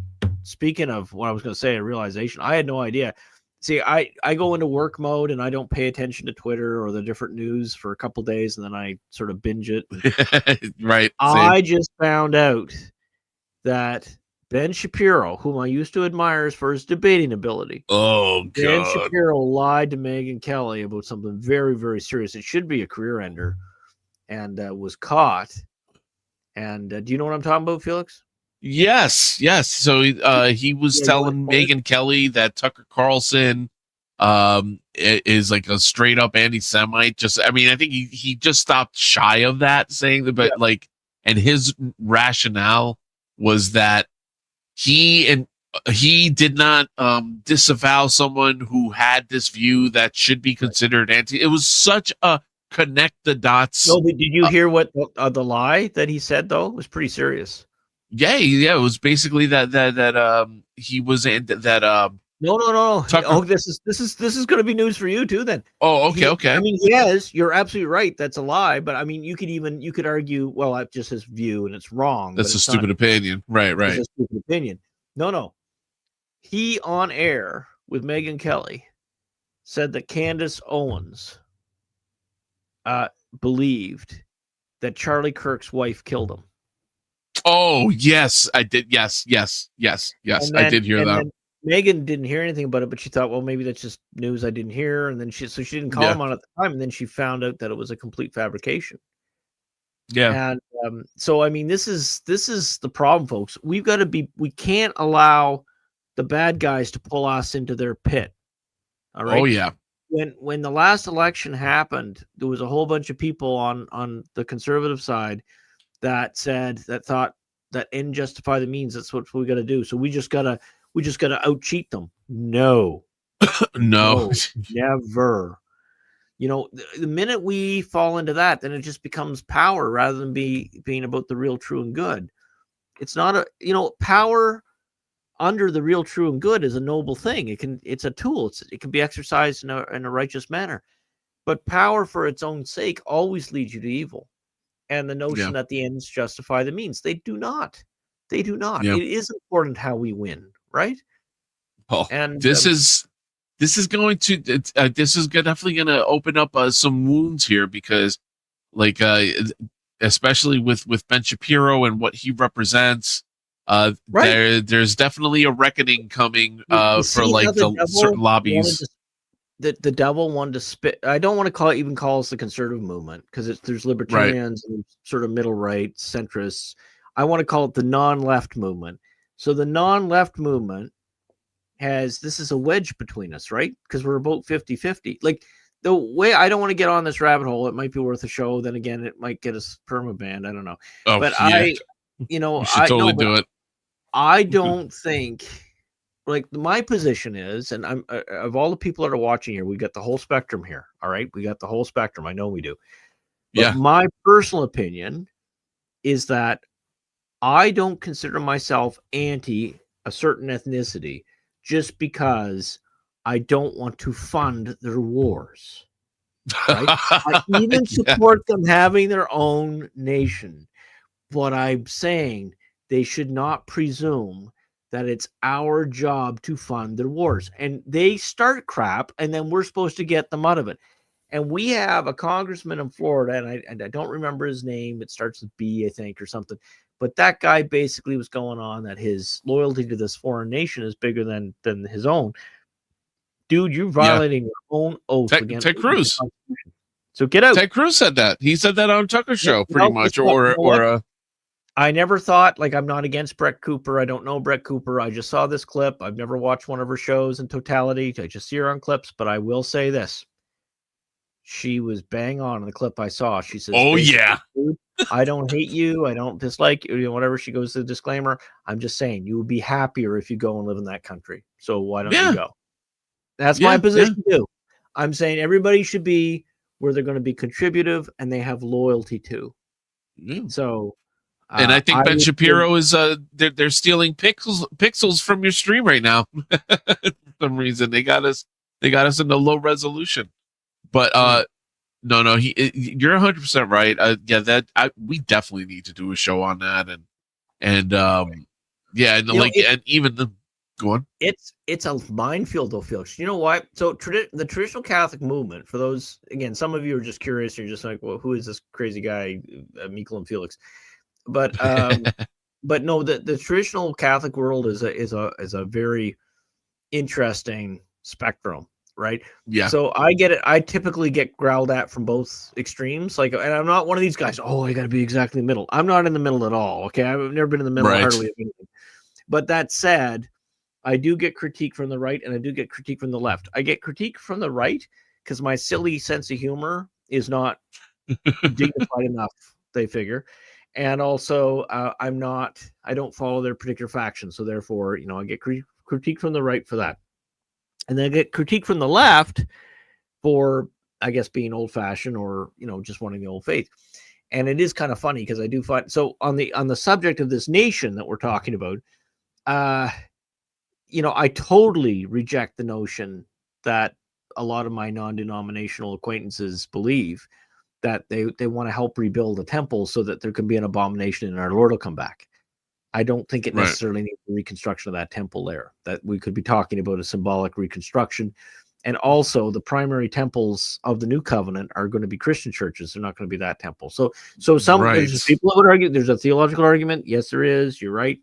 Speaking of what I was going to say, a realization. I had no idea. See, I go into work mode and I don't pay attention to Twitter or the different news for a couple days, and then I sort of binge it. Right. I just found out that Ben Shapiro, whom I used to admire for his debating ability, Ben Shapiro lied to Megyn Kelly about something very, very serious. It should be a career ender, and was caught. And do you know what I'm talking about, Felix? Yes. So he was telling Megyn Kelly that Tucker Carlson is like a straight up anti-Semite. I think he just stopped shy of that, saying that, but and his rationale was that he did not disavow someone who had this view that should be considered anti. It was such a connect the dots. No, but did you hear what the lie that he said though? It was pretty serious. Yeah. It was basically that he was that No. Tucker... this is going to be news for you too. Then. Oh, okay. I mean, yes, you're absolutely right. That's a lie. But I mean, you could argue, well, that's just his view and it's wrong. That's a stupid opinion, right? It's a stupid opinion. No. He on air with Megyn Kelly said that Candace Owens believed that Charlie Kirk's wife killed him. Oh, yes, I did. Yes. I did hear that. Then Megan didn't hear anything about it, but she thought, well, maybe that's just news I didn't hear. And then she didn't call him on at the time. And then she found out that it was a complete fabrication. Yeah. And so, I mean, this is the problem, folks. We can't allow the bad guys to pull us into their pit. All right. Oh, yeah. When the last election happened, there was a whole bunch of people on the conservative side that thought that end justify the means. That's what we got to do. So we just gotta out cheat them. No, no, never. You know, the minute we fall into that, then it just becomes power rather than being about the real, true, and good. It's not power under the real, true, and good is a noble thing. It's a tool. It can be exercised in a righteous manner, but power for its own sake always leads you to evil. And the notion that the ends justify the means, they do not. They do not. Yeah. It is important how we win, right? Oh, and this is definitely going to open up some wounds here, because, like, especially with Ben Shapiro and what he represents, there's definitely a reckoning coming for like the certain lobbies. The devil wanted to spit. I don't want to call us the conservative movement, because there's libertarians and sort of middle right centrists. I want to call it the non-left movement. So the non-left movement this is a wedge between us, right? Because we're about 50-50. Like, the way, I don't want to get on this rabbit hole. It might be worth a show. Then again, it might get us permabanned. I don't know. Oh, but yeah. You should totally do it. I don't think, like, my position is, and I'm of all the people that are watching here, we got the whole spectrum here. All right, we got the whole spectrum. I know we do. But my personal opinion is that I don't consider myself anti a certain ethnicity just because I don't want to fund their wars. Right? I even support them having their own nation, but I'm saying they should not presume that it's our job to fund their wars. And they start crap, and then we're supposed to get them out of it. And we have a congressman in Florida, and I don't remember his name. It starts with B, I think, or something. But that guy basically was going on that his loyalty to this foreign nation is bigger than his own. Dude, you're violating your own oath against Ted Cruz. So get out. Ted Cruz said that. He said that on Tucker show, pretty much. I never thought, like, I'm not against Brett Cooper. I don't know Brett Cooper. I just saw this clip. I've never watched one of her shows in totality. I just see her on clips, but I will say this. She was bang on in the clip I saw. She says, "Oh yeah, I don't hate you. I don't dislike you. Whatever." She goes to the disclaimer. I'm just saying you would be happier if you go and live in that country. So why don't you go? That's my position too. I'm saying everybody should be where they're going to be contributive and they have loyalty to. So, and I think Ben Shapiro is they're stealing pixels from your stream right now. For some reason they got us in the low resolution. But no, you're 100% right. We definitely need to do a show on that, and even the go on. It's a minefield, though, Felix. You know why? So the traditional Catholic movement, for those, again, some of you are just curious. You're just like, well, who is this crazy guy, Mikkel and Felix? But but no, the traditional Catholic world is a very interesting spectrum. Right. Yeah. So I get it. I typically get growled at from both extremes. Like, and I'm not one of these guys. Oh, I got to be exactly in the middle. I'm not in the middle at all. Okay. I've never been in the middle hardly of anything. But that said, I do get critique from the right and I do get critique from the left. I get critique from the right because my silly sense of humor is not dignified enough, they figure. And also, I don't follow their particular faction. So therefore, I get critique from the right for that. And then I get critique from the left for, I guess, being old-fashioned or, just wanting the old faith. And it is kind of funny because I do find, so on the subject of this nation that we're talking about, I totally reject the notion that a lot of my non-denominational acquaintances believe that they want to help rebuild a temple so that there can be an abomination and our Lord will come back. I don't think it necessarily needs a reconstruction of that temple there, that we could be talking about a symbolic reconstruction. And also, the primary temples of the new covenant are going to be Christian churches. They're not going to be that temple. So there's just people that would argue there's a theological argument. Yes, there is. You're right.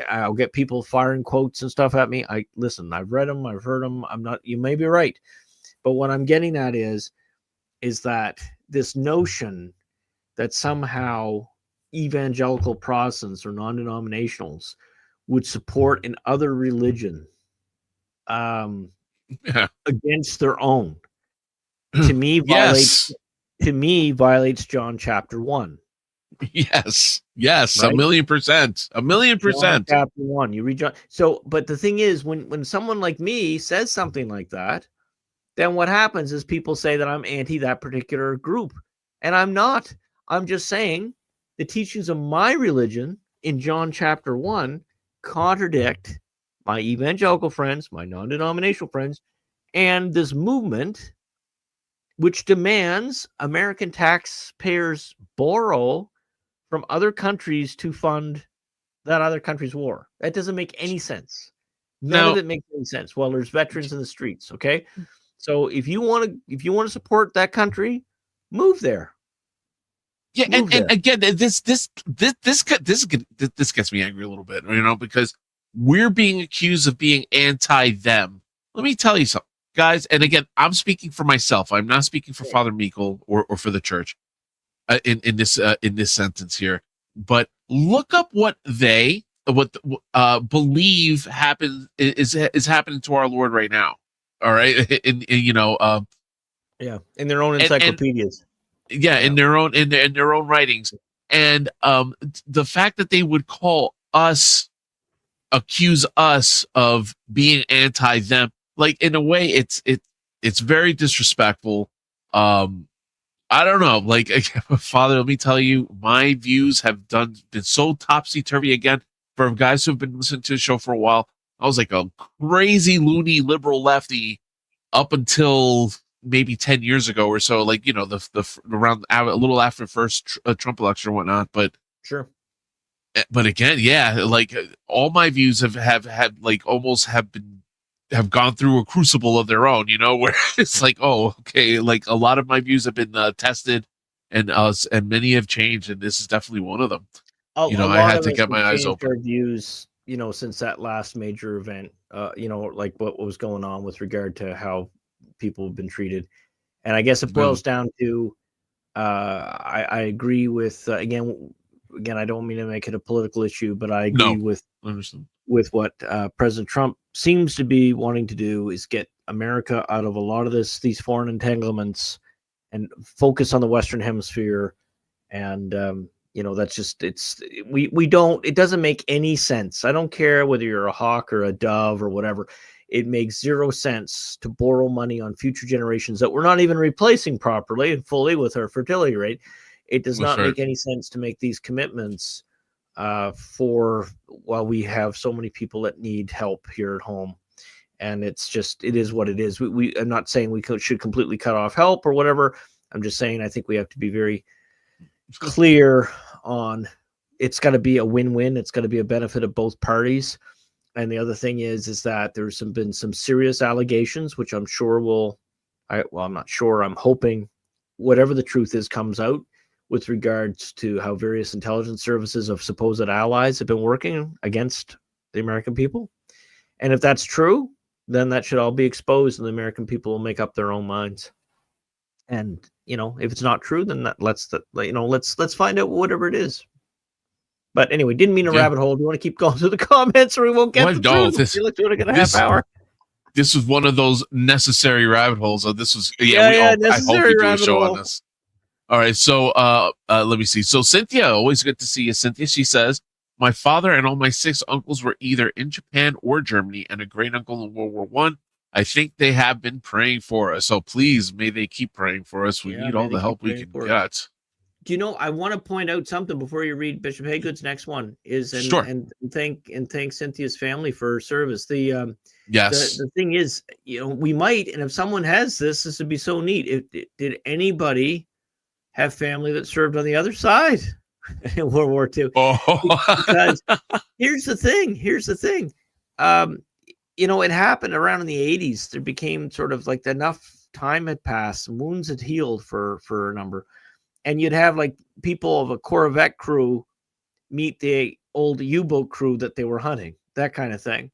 I'll get people firing quotes and stuff at me. Listen, I've read them. I've heard them. You may be right. But what I'm getting at is that this notion that somehow evangelical Protestants or non-denominationals would support another religion against their own, to me violates John chapter 1. Yes, right? 1,000,000%. John chapter 1. You read John. So, but the thing is, when someone like me says something like that, then what happens is people say that I'm anti that particular group, and I'm not. I'm just saying the teachings of my religion in John chapter 1 contradict my evangelical friends, my non-denominational friends, and this movement which demands American taxpayers borrow from other countries to fund that other country's war. That doesn't make any sense. None of it makes any sense. Well, there's veterans in the streets, okay? So if you want to support that country, move there. Yeah, and again, this gets me angry a little bit, because we're being accused of being anti-them. Let me tell you something, guys. And again, I'm speaking for myself. I'm not speaking for Father Meikle or for the church in this sentence here. But look up what they believe is happening to our Lord right now. All right, in their own encyclopedias. In their own writings, and the fact that they would accuse us of being anti them, like, in a way, it's very disrespectful. I don't know, like, Father, let me tell you, my views have been so topsy-turvy again for guys who've been listening to the show for a while. I was like a crazy loony liberal lefty up until maybe 10 years ago or so, like, the around a little after the first Trump election or whatnot. But sure. But again, like, all my views have gone through a crucible of their own, where it's like, oh, okay, like, a lot of my views have been tested, and many have changed, and this is definitely one of them. I had to get my eyes open. Our views, since that last major event, like what was going on with regard to how people have been treated. And I guess it boils down to, I agree with, again, I don't mean to make it a political issue, but I agree with what President Trump seems to be wanting to do, is get America out of a lot of these foreign entanglements and focus on the Western Hemisphere. And, that's just, it doesn't make any sense. I don't care whether you're a hawk or a dove or whatever. It makes zero sense to borrow money on future generations that we're not even replacing properly and fully with our fertility rate. It does not make any sense to make these commitments while we have so many people that need help here at home. And it is what it is. I'm not saying we should completely cut off help or whatever. I'm just saying I think we have to be very clear on, it's got to be a win-win. It's got to be a benefit of both parties. And the other thing is that there's been some serious allegations, which I'm sure I'm not sure, I'm hoping whatever the truth is comes out with regards to how various intelligence services of supposed allies have been working against the American people. And if that's true, then that should all be exposed, and the American people will make up their own minds. And, if it's not true, then let's find out whatever it is. But anyway, didn't mean a rabbit hole. Do you want to keep going through the comments, or we won't get through? We're doing a half hour. This was one of those necessary rabbit holes. So this was I hope you do a show on this. All right, so let me see. So Cynthia, always good to see you, Cynthia. She says, my father and all my 6 uncles were either in Japan or Germany, and a great uncle in World War I. I think they have been praying for us. So please, may they keep praying for us. We need all the help we can get. Do I want to point out something before you read Bishop Haygood's next one and thank Cynthia's family for her service. The thing is, we might, and if someone has this would be so neat. Did anybody have family that served on the other side in World War II? Because here's the thing. it happened around in the 80s. There became sort of like enough time had passed, wounds had healed for a number, and you'd have like people of a Corvette crew meet the old U-boat crew that they were hunting, that kind of thing,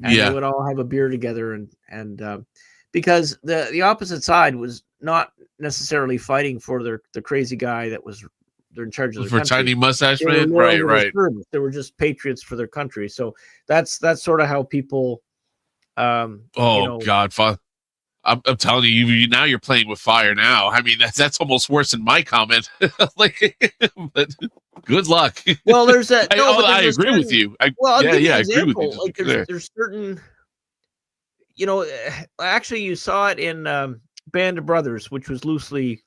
and they would all have a beer together, and because the opposite side was not necessarily fighting for the crazy guy that was they're in charge of their for country. tiny mustache They were man, loyal to right. the service. They were just patriots for their country. So that's sort of how people. God, I'm telling you, now you're playing with fire. Now, I mean, that's almost worse than my comment. But good luck. Well, there's a. No, I agree with you. I agree with you. Like there's certain. Actually, you saw it in Band of Brothers, which was loosely.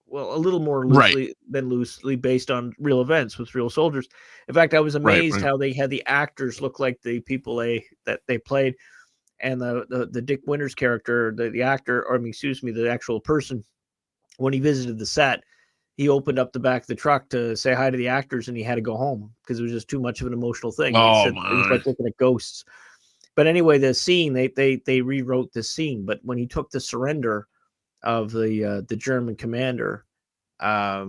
Well, a little more loosely than loosely based on real events with real soldiers. In fact, I was amazed how they had the actors look like the people that they played, and the Dick Winters character, the actor, or excuse me, the actual person, when he visited the set, he opened up the back of the truck to say hi to the actors, and he had to go home because it was just too much of an emotional thing. Oh, it was like looking at ghosts. But anyway, the scene they rewrote the scene. But when he took the surrender of the German commander, there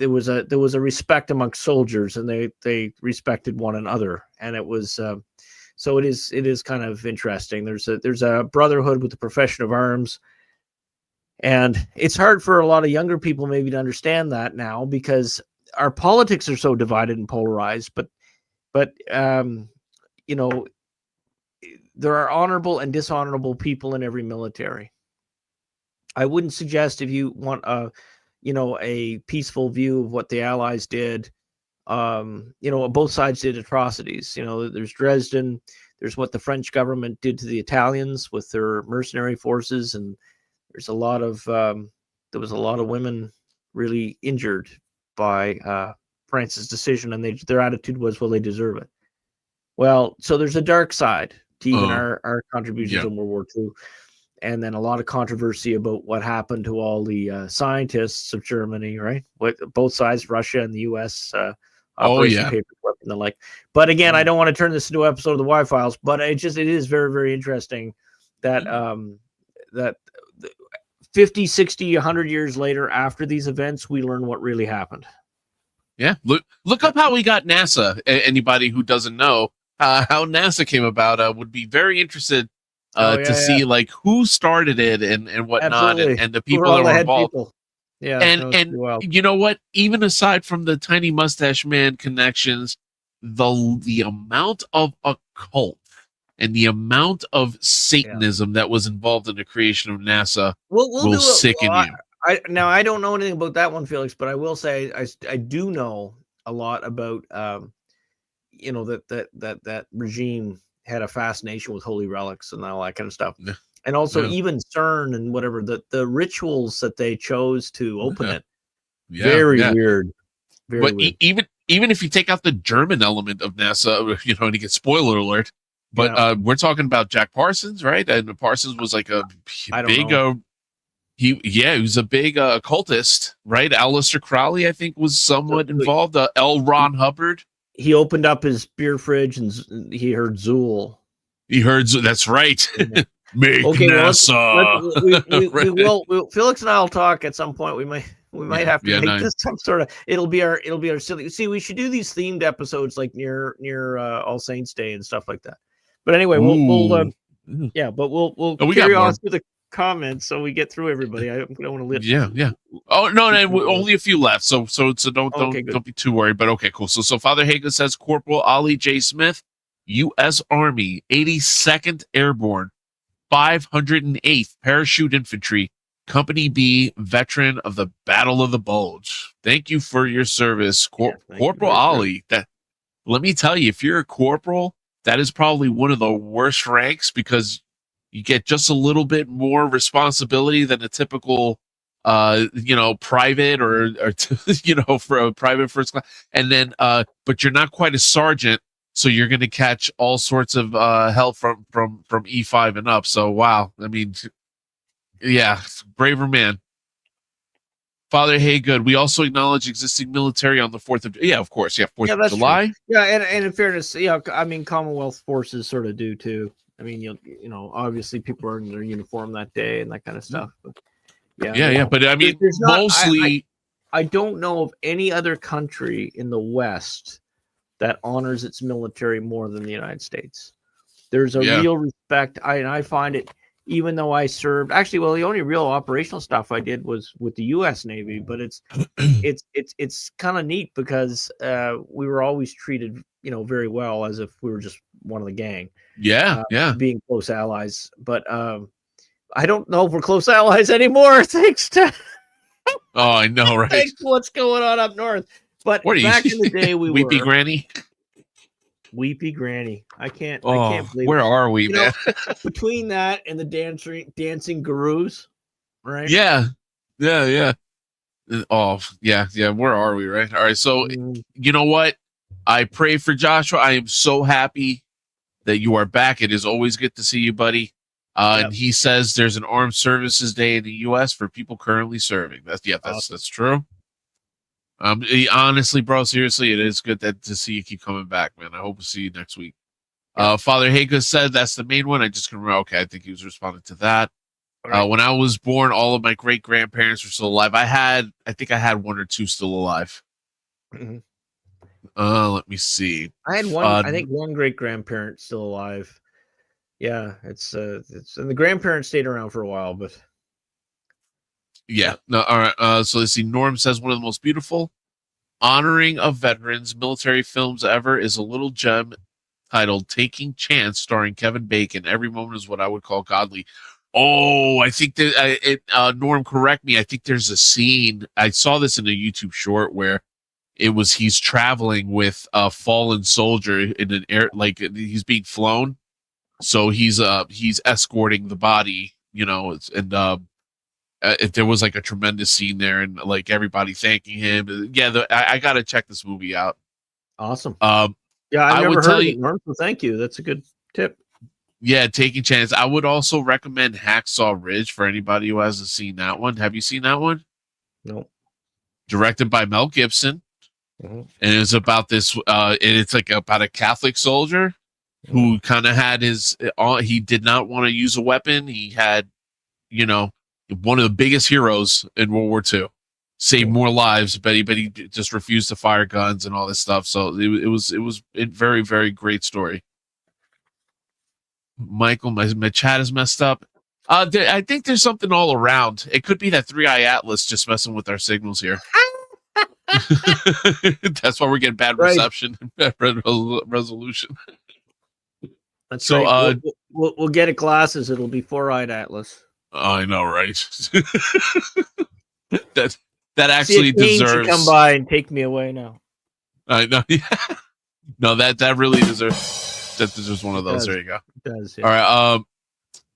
was a respect amongst soldiers, and they respected one another, and it was so it is kind of interesting. There's a brotherhood with the profession of arms, and it's hard for a lot of younger people maybe to understand that now because our politics are so divided and polarized. But there are honorable and dishonorable people in every military. I wouldn't suggest, if you want a peaceful view of what the Allies did, both sides did atrocities. There's Dresden, there's what the French government did to the Italians with their mercenary forces, and there's there was a lot of women really injured by France's decision, and their attitude was, well, they deserve it. Well, so there's a dark side to even our contributions in World War II. And then a lot of controversy about what happened to all the scientists of Germany, right? Both sides, Russia and the U.S. Operation Paperclip and the like. But again, I don't want to turn this into an episode of the Y-Files, but it is very, very interesting that that 50, 60, 100 years later after these events, we learn what really happened. Yeah, look up how we got NASA. Anybody who doesn't know how NASA came about would be very interested to see like who started it and whatnot, and the people that were involved. Yeah, and you know what? Even aside from the tiny mustache man connections, the amount of occult and the amount of Satanism that was involved in the creation of NASA will sicken you. I don't know anything about that one, Felix, but I will say I do know a lot about that regime had a fascination with holy relics and all that kind of stuff. Yeah. And also even CERN and whatever, the rituals that they chose to open it. Very weird. But even if you take out the German element of NASA, and you get spoiler alert, but we're talking about Jack Parsons, right? And Parsons was like a big he was a big occultist, right? Aleister Crowley, I think, was somewhat involved. L. Ron Hubbard. He opened up his beer fridge and he heard Zool. That's right. Make NASA. We will. Felix and I will talk at some point. We might have to make this some sort of. It'll be our silly. See, we should do these themed episodes like near All Saints Day and stuff like that. But anyway, we'll carry on through the comments so we get through everybody. I don't want to live. Yeah. Oh no, only a few left. So don't be too worried. But okay, cool. So Father Hagen says Corporal Ollie J. Smith, U.S. Army, 82nd Airborne, 508th Parachute Infantry, Company B, veteran of the Battle of the Bulge. Thank you for your service, Corporal Ollie. Let me tell you, if you're a corporal, that is probably one of the worst ranks because you get just a little bit more responsibility than a typical, private or for a private first class. And then, but you're not quite a sergeant, so you're going to catch all sorts of hell from E5 and up. So wow, I mean, braver man. Father Haygood, we also acknowledge existing military on the 4th of... Yeah, of course. Yeah, 4th of that's July. True. Yeah, and in fairness, yeah, I mean, Commonwealth forces sort of do too. I mean, you know, obviously people are in their uniform that day and that kind of stuff. But yeah. But I mean, mostly... I don't know of any other country in the West that honors its military more than the United States. There's a real respect. I find it, even though I served, actually, well, the only real operational stuff I did was with the U.S. Navy, but it's kind of neat because we were always treated, you know, very well, as if we were just one of the gang. Yeah. Being close allies, but I don't know if we're close allies anymore, thanks to oh, I know, right? thanks to what's going on up north. But back in the day, we Weepy were Granny. Weepy Granny. I can't believe where are we, man? Between that and the dancing gurus, right? Yeah. Oh, yeah. Where are we, right? All right. So, you know what? I pray for Joshua. I am so happy that you are back. It is always good to see you, buddy. And he says there's an Armed Services Day in the U.S. for people currently serving. That's true. Honestly, bro, seriously, it is good to see you keep coming back, man. I hope to see you next week. Father Haga said that's the main one. I just can remember. Okay, I think he was responding to that. Right. When I was born, all of my great grandparents were still alive. I think I had one or two still alive. Mm-hmm. Let me see. I had one. I think one great grandparent still alive. Yeah, it's and the grandparents stayed around for a while, but yeah. No, all right. So let's see. Norm says one of the most beautiful honoring of veterans military films ever is a little gem titled "Taking Chance," starring Kevin Bacon. Every moment is what I would call godly. Oh, I think that Norm, correct me. I think there's a scene. I saw this in a YouTube short where he's traveling with a fallen soldier in an air, like he's being flown. So he's escorting the body, you know, and if there was like a tremendous scene there and like everybody thanking him. Yeah, I got to check this movie out. Awesome. Yeah, I've never heard of it, Norm, so thank you. That's a good tip. Yeah, Taking Chance. I would also recommend Hacksaw Ridge for anybody who hasn't seen that one. Have you seen that one? No. Directed by Mel Gibson. Mm-hmm. And it's about this, it's like about a Catholic soldier who kind of had he did not want to use a weapon. He had, you know, one of the biggest heroes in World War II, saved more lives, but he just refused to fire guns and all this stuff. So it was a very, very great story. Michael, my chat is messed up. I think there's something all around. It could be that 3-Eye Atlas just messing with our signals here. That's why we're getting bad reception and bad resolution. That's so right. We'll get it glasses. It'll be 4-Eyed Atlas. I know, right? that actually deserves. Come by and take me away now. I know. Yeah. No, that really deserves one of those. There you go. It does. Yeah. All right.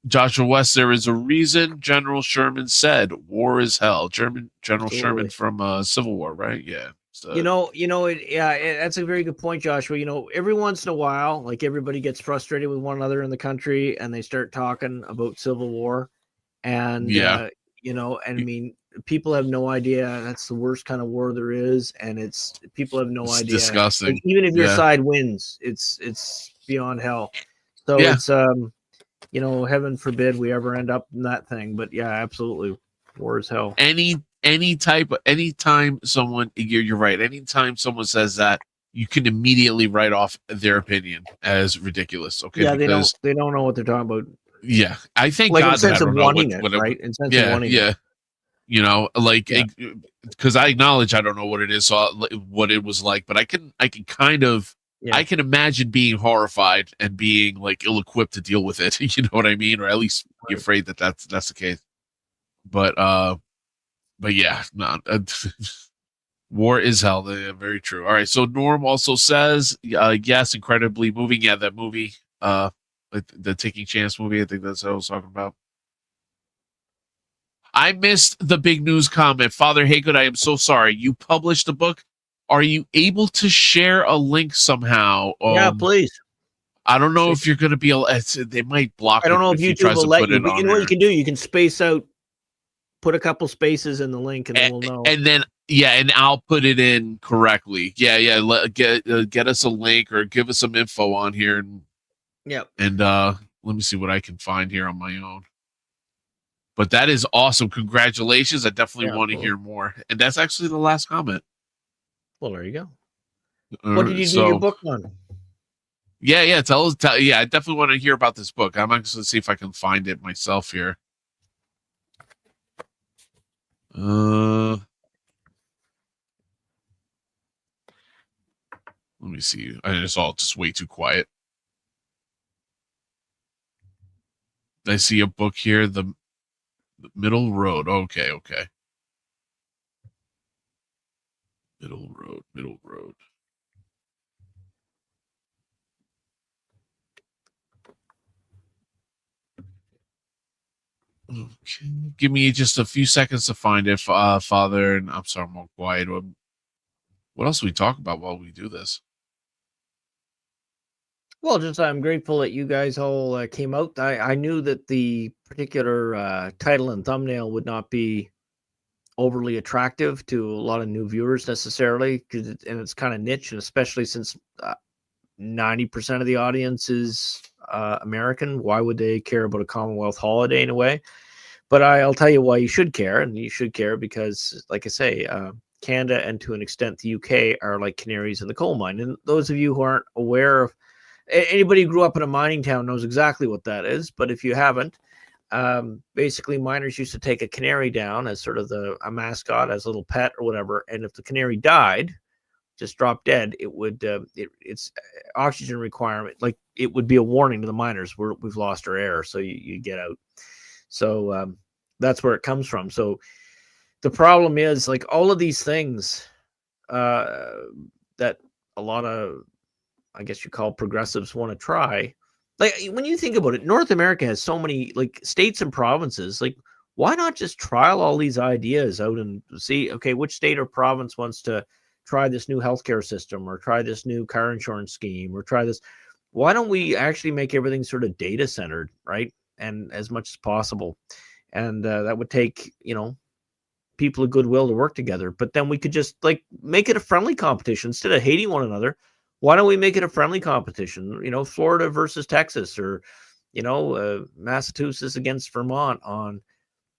Joshua West, there is a reason General Sherman said war is hell. General Sherman from Civil War, right? Yeah. So, that's a very good point, Joshua. You know, every once in a while, like everybody gets frustrated with one another in the country and they start talking about Civil War. And, I mean, people have no idea. That's the worst kind of war there is. And people have no idea. Disgusting. Like, even if your side wins, it's beyond hell. So it's, heaven forbid we ever end up in that thing. But yeah, absolutely. War is hell. Anytime someone, you're right. Anytime someone says that, you can immediately write off their opinion as ridiculous. Okay. Yeah. They don't know what they're talking about. Yeah. I think like God, in sense of wanting it, right? In sense of wanting it. You know, like, because I acknowledge I don't know what it is, what it was like, but I can kind of, I can imagine being horrified and being like ill-equipped to deal with it. You know what I mean? Or at least be afraid that that's the case. But yeah, no, war is hell. Very true. All right. So Norm also says, yes, incredibly moving. Yeah, that movie, the Taking Chance movie. I think that's what I was talking about. I missed the big news comment. Father Haygood, I am so sorry. You published the book. Are you able to share a link somehow? Yeah, please. I don't know if you're going to be able. They might block. I don't know if YouTube will let you. But you know what you can do? You can space out put a couple spaces in the link, and then we'll know. And then and I'll put it in correctly. Get us a link or give us some info on here, and let me see what I can find here on my own. But that is awesome. Congratulations. I definitely want to hear more. And that's actually the last comment. Well, there you go. What did you do your book on? Yeah. Tell us. I definitely want to hear about this book. I'm actually going to see if I can find it myself here. Let me see. It's all just way too quiet. I see a book here. The Middle Road. Okay. Middle Road. Okay. Give me just a few seconds to find it, Father. And I'm sorry, I'm all quiet. What else do we talk about while we do this? Well, just I'm grateful that you guys all came out. I knew that the particular title and thumbnail would not be overly attractive to a lot of new viewers necessarily, and it's kind of niche, and especially since 90% of the audience is American. Why would they care about a Commonwealth holiday in a way? But I'll tell you why you should care, and you should care because, like I say, Canada and to an extent the UK are like canaries in the coal mine. And those of you who aren't aware of, anybody who grew up in a mining town knows exactly what that is. But if you haven't, basically miners used to take a canary down as sort of a mascot, as a little pet or whatever. And if the canary died, just dropped dead, it would its oxygen requirement, like it would be a warning to the miners, we've lost our air, so you get out. So that's where it comes from. So the problem is, like, all of these things that a lot of, I guess you call progressives, want to try. Like, when you think about it, North America has so many like states and provinces. Like, why not just trial all these ideas out and see, okay, which state or province wants to try this new healthcare system, or try this new car insurance scheme, or try this? Why don't we actually make everything sort of data centered, right? And as much as possible. And that would take, people of goodwill to work together. But then we could just like make it a friendly competition instead of hating one another. Why don't we make it a friendly competition? Florida versus Texas, or, Massachusetts against Vermont on,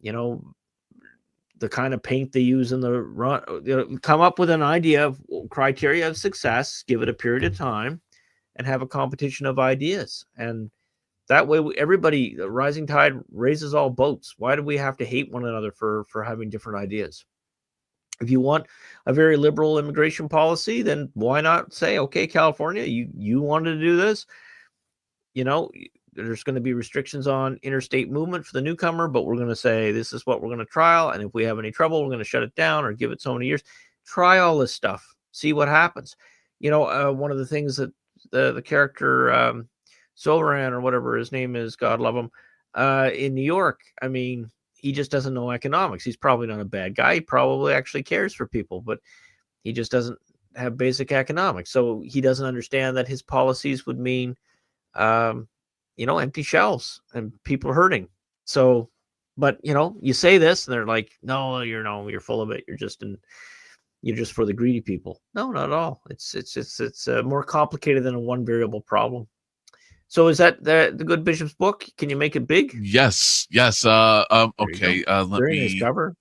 the kind of paint they use in the run. Come up with an idea of criteria of success, give it a period of time, and have a competition of ideas. And that way, everybody, the rising tide raises all boats. Why do we have to hate one another for having different ideas? If you want a very liberal immigration policy, then why not say, okay, California, you wanted to do this? There's going to be restrictions on interstate movement for the newcomer, but we're going to say this is what we're going to trial. And if we have any trouble, we're going to shut it down or give it so many years. Try all this stuff. See what happens. One of the things that the character Silveran, or whatever his name is, God love him, in New York, I mean, he just doesn't know economics. He's probably not a bad guy. He probably actually cares for people, but he just doesn't have basic economics. So he doesn't understand that his policies would mean, empty shelves and people hurting. So, but you say this and they're like, no, you're full of it. You're just for the greedy people. No, not at all. It's more complicated than a one variable problem. So is that the Good Bishop's book? Can you make it big? Yes. Okay. Very nice cover.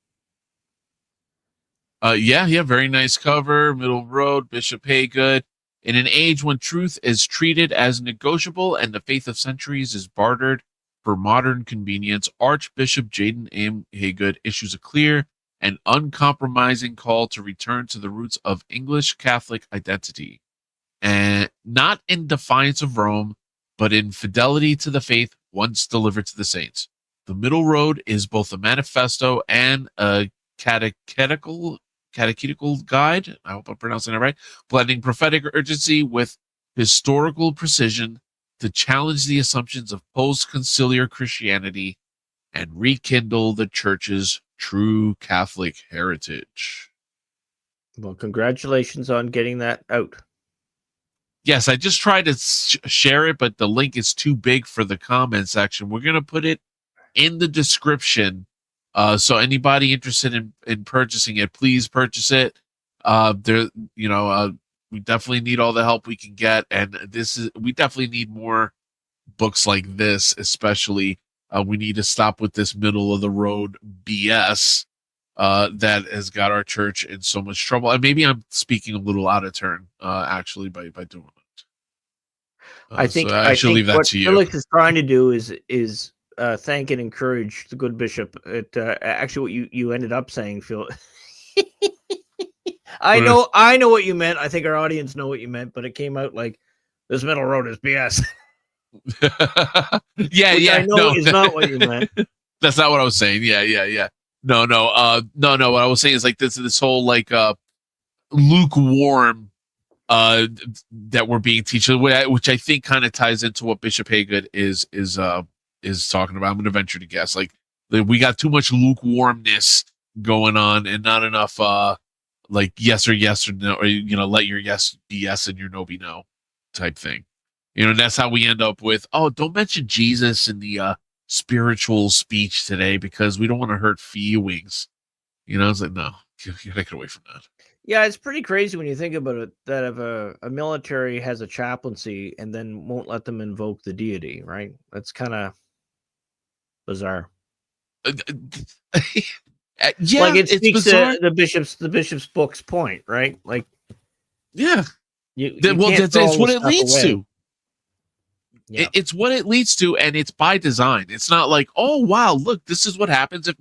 Very nice cover. Middle Road, Bishop Haygood. In an age when truth is treated as negotiable and the faith of centuries is bartered for modern convenience, Archbishop Jaden M. Haygood issues a clear and uncompromising call to return to the roots of English Catholic identity, and not in defiance of Rome, but in fidelity to the faith once delivered to the saints. The Middle Road is both a manifesto and a catechetical guide, I hope I'm pronouncing it right, blending prophetic urgency with historical precision to challenge the assumptions of post-conciliar Christianity and rekindle the Church's true Catholic heritage. Well, congratulations on getting that out. Yes, I just tried to share it, but the link is too big for the comment section. We're going to put it in the description So anybody interested in purchasing it, please purchase it. We definitely need all the help we can get, and we definitely need more books like this, especially. We need to stop with this middle of the road BS that has got our church in so much trouble. And maybe I'm speaking a little out of turn, actually, by doing it. I think I should leave that what to you. Felix is trying to do is thank and encourage the good bishop. Actually, what you ended up saying, Phil. I know what you meant. I think our audience know what you meant, but it came out like this middle road is BS. Yeah. I know is not what you meant. That's not what I was saying. Yeah. No. What I was saying is like this whole like lukewarm that we're being teaching, which I think kind of ties into what Bishop Haygood is talking about. I'm going to venture to guess like we got too much lukewarmness going on and not enough like yes or no, or let your yes be yes and your no be no type thing. And that's how we end up with, don't mention Jesus in the spiritual speech today because we don't want to hurt feelings. It's like, no, you gotta get away from that. Yeah, it's pretty crazy when you think about it, that if a military has a chaplaincy and then won't let them invoke the deity, right? That's kind of bizarre. Yeah, like it speaks bizarre. to the bishop's book's point, right? Like, yeah, that's what it leads to. Yeah. It's what it leads to, and it's by design. It's not like, oh wow, look, this is what happens if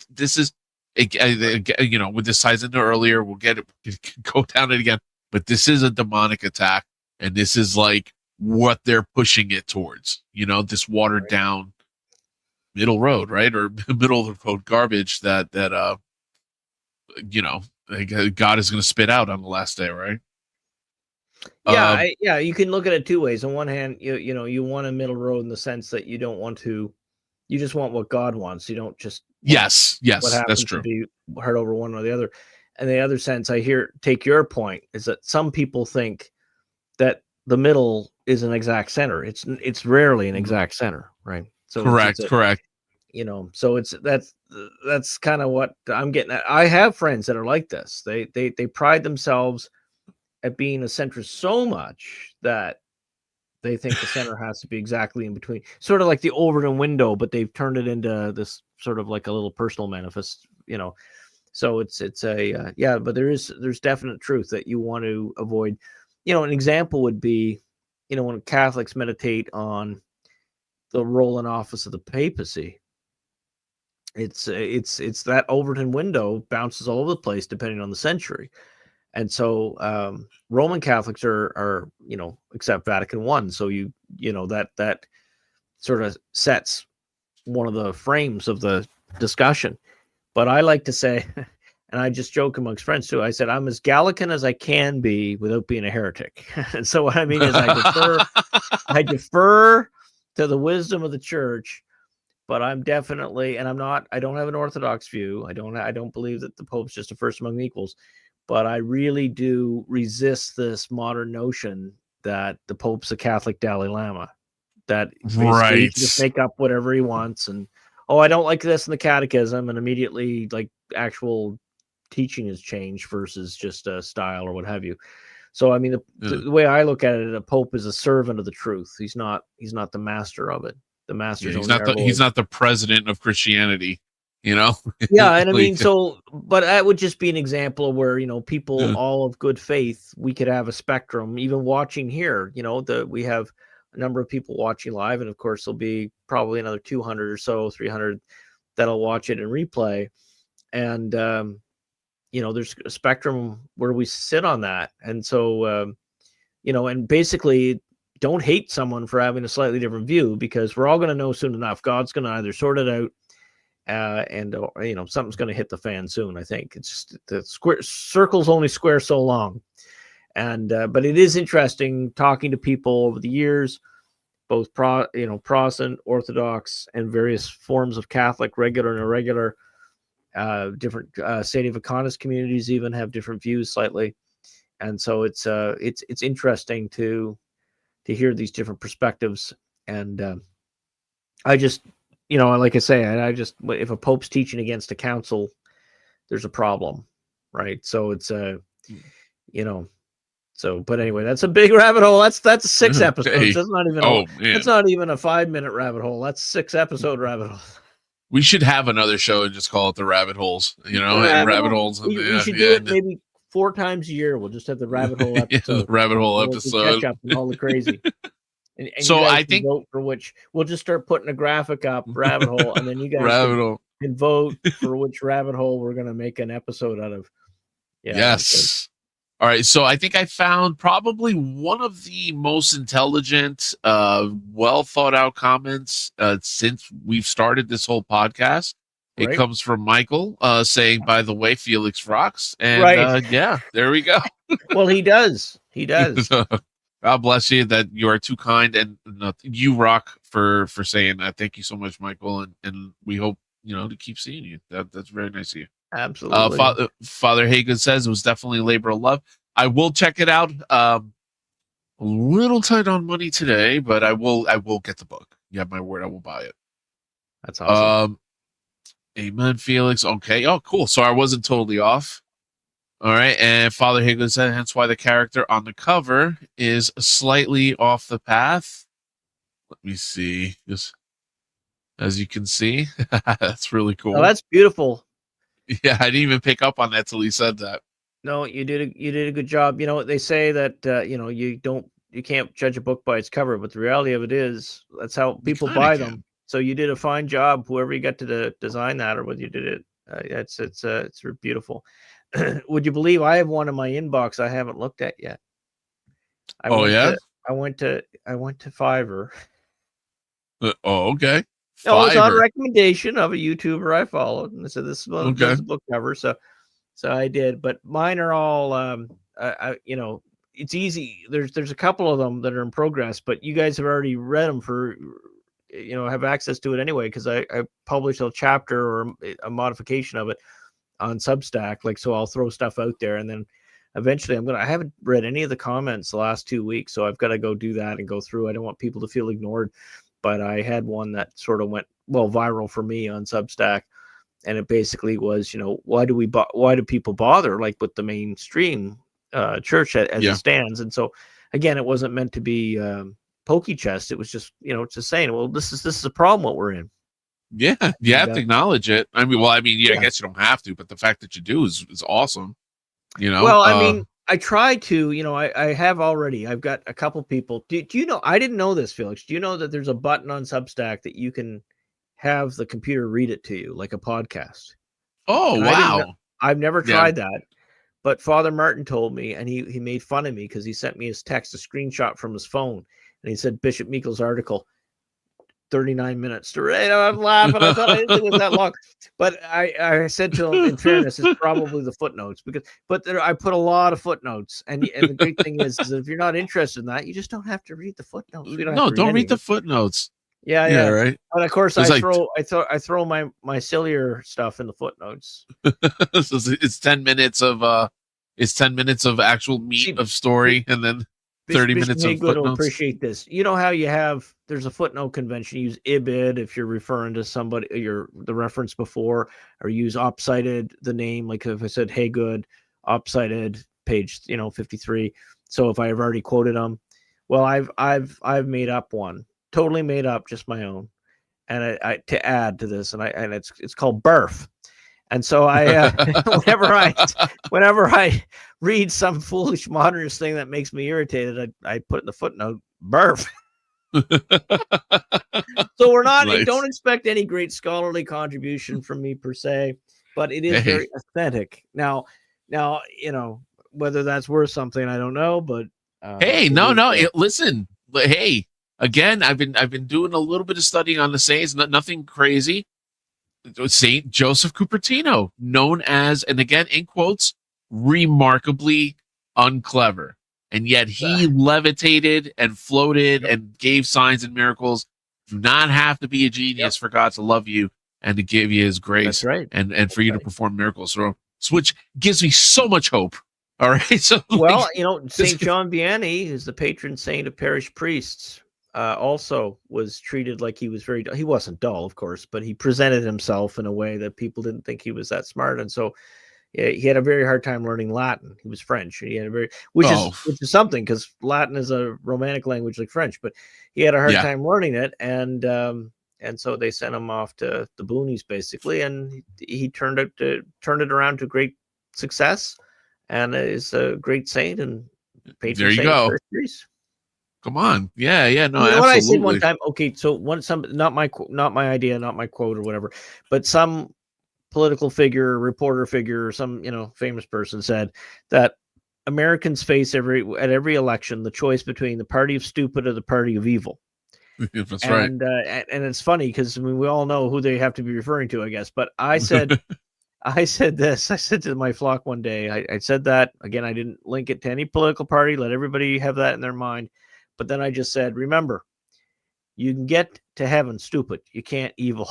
this is, with this ties into earlier. We'll go down it again, but this is a demonic attack, and this is like what they're pushing it towards. This watered down middle road, right, or middle of the road garbage that God is going to spit out on the last day, right? Yeah, you can look at it two ways. On one hand, you want a middle road in the sense that you don't want to, you just want what God wants. You don't just yes, that's true. To be heard over one or the other. And the other sense, take your point, is that some people think that the middle is an exact center. It's rarely an exact center, right? So correct. So that's kind of what I'm getting at. I have friends that are like this. They pride themselves at being a centrist so much that they think the center has to be exactly in between, sort of like the Overton window, but they've turned it into this sort of like a little personal manifest, So it's but there's definite truth that you want to avoid. An example would be, when Catholics meditate on the role and office of the papacy. It's that Overton window bounces all over the place depending on the century. And so Roman Catholics are except Vatican I. So that sort of sets one of the frames of the discussion. But I like to say, and I just joke amongst friends too, I said, I'm as Gallican as I can be without being a heretic. And so what I mean is I defer to the wisdom of the church, but I'm definitely, and I don't have an Orthodox view. I don't believe that the Pope's just a first among equals. But I really do resist this modern notion that the Pope's a Catholic Dalai Lama, that basically he can just make up whatever he wants. And, I don't like this in the catechism. And immediately, like, actual teaching has changed versus just a style or what have you. So, I mean, the way I look at it, a Pope is a servant of the truth. He's not the master of it. The master. He's not the president of Christianity. Yeah, and I mean, but that would just be an example of where, people all of good faith, we could have a spectrum, even watching here, we have a number of people watching live, and of course there'll be probably another 200 or so, 300 that'll watch it in replay. And, there's a spectrum where we sit on that. And so, and basically don't hate someone for having a slightly different view, because we're all going to know soon enough. God's going to either sort it out, and something's going to hit the fan soon. I think it's just the circle's only square so long. And but it is interesting talking to people over the years, both Protestant, Orthodox, and various forms of Catholic, regular and irregular. Different St. Evacanist communities even have different views slightly, and so it's interesting to hear these different perspectives. And I just you know, like I say, I just if a pope's teaching against a council, there's a problem, right? So it's you know, so but anyway, that's a big rabbit hole. That's 6 episodes. Hey. That's not even that's not even a 5-minute rabbit hole. That's 6-episode rabbit hole. We should have another show and just call it the rabbit holes, you know, and rabbit holes. We should do it maybe 4 times a year. We'll just have the rabbit hole episode. The rabbit hole we'll episode. Catch up and all the crazy. And so I think vote for which we'll just start putting a graphic up, rabbit hole, and then you guys can vote for which rabbit hole we're going to make an episode out of. Yeah, yes. All right. So I think I found probably one of the most intelligent, well thought out comments since we've started this whole podcast. It comes from Michael saying, by the way, Felix rocks. And yeah, there we go. Well, he does. He does. God bless you that you are too kind, and you rock for saying that. Thank you so much, Michael. And we hope, you know, to keep seeing you. That's very nice of you. Absolutely. Father Hagen says it was definitely a labor of love. I will check it out. A little tight on money today, but I will get the book. You have my word, I will buy it. That's awesome. Amen, Felix. Okay. Oh, cool. So I wasn't totally off. All right. And Father Hagen said, hence why the character on the cover is slightly off the path. Let me see. Just as you can see, that's really cool. Oh, that's beautiful. Yeah, I didn't even pick up on that till he said that. No, you did a good job. You know, they say that you know, you can't judge a book by its cover, but the reality of it is that's how people buy them. So you did a fine job, whoever you got to design that, or whether you did it. It's beautiful. Would you believe I have one in my inbox I haven't looked at yet? I went to Fiverr. Okay. No, it was on a recommendation of a YouTuber I followed, and they said this is the book cover. So I did, but mine are all you know, it's easy. There's a couple of them that are in progress, but you guys have already read them for, you know, have access to it anyway, because I published a chapter or a modification of it on Substack. Like, so I'll throw stuff out there, and then eventually I haven't read any of the comments the last 2 weeks, so I've got to go do that and go through. I don't want people to feel ignored, but I had one that sort of went viral for me on Substack. And it basically was, you know, why do people bother, like, with the mainstream church as it stands? And so, again, it wasn't meant to be pokey chest. It was just, you know, just saying, well, this is a problem what we're in. Yeah, you have to acknowledge it. I mean, I guess you don't have to, but the fact that you do is awesome. You know. Well, I mean, I try to. You know, I have already. I've got a couple people. Do you know? I didn't know this, Felix. Do you know that there's a button on Substack that you can have the computer read it to you like a podcast? Oh, wow. I've never tried that, but Father Martin told me, and he made fun of me because he sent me his text, a screenshot from his phone, and he said Bishop Meekel's article, 39 minutes to read. I'm laughing. I thought I didn't think it was that long, but I said to him, in fairness, it's probably the footnotes, but I put a lot of footnotes, and the great thing is if you're not interested in that, you just don't have to read the footnotes. Don't read the footnotes. Yeah, right. But of course, I throw my sillier stuff in the footnotes. So it's 10 minutes of actual meat of story, and then 30 minutes of footnotes. Will appreciate this. You know how there's a footnote convention. You use ibid if you're referring to somebody, the reference before, or use opsited the name. Like if I said, "Hey, good," opsited page, 53. So if I've already quoted them, well, I've made up one. Totally made up, just my own, and I to add to this, and it's called BERF, and so I whenever I read some foolish modernist thing that makes me irritated, I put in the footnote BERF. So we're not don't expect any great scholarly contribution from me per se, but it is very authentic. Now whether that's worth something, I don't know, but listen, hey. Again, I've been doing a little bit of studying on the saints, nothing crazy. Saint Joseph Cupertino, known as, and again in quotes, remarkably unclever, and yet he levitated and floated and gave signs and miracles. Do not have to be a genius for God to love you and to give you His grace. That's right. And for you to perform miracles. So, which gives me so much hope. All right. So, well, Saint John Vianney is the patron saint of parish priests. also was treated like he was he wasn't dull, of course, but he presented himself in a way that people didn't think he was that smart. And so he had a very hard time learning Latin. He was French. He had a which is something, because Latin is a Romantic language like French, but he had a hard time learning it. And so they sent him off to the boonies basically. And he turned it around to great success, and is a great saint and patron there you saint go. for Greece. Come on. Yeah. No, you know absolutely. What I said one time, okay, so not my idea, not my quote or whatever, but some political figure, reporter figure, or some, famous person said that Americans face at every election the choice between the party of stupid or the party of evil. That's right. And it's funny because we all know who they have to be referring to, I guess. But I said, I said to my flock one day, I said that again. I didn't link it to any political party. Let everybody have that in their mind. But then I just said, remember, you can get to heaven stupid. You can't evil.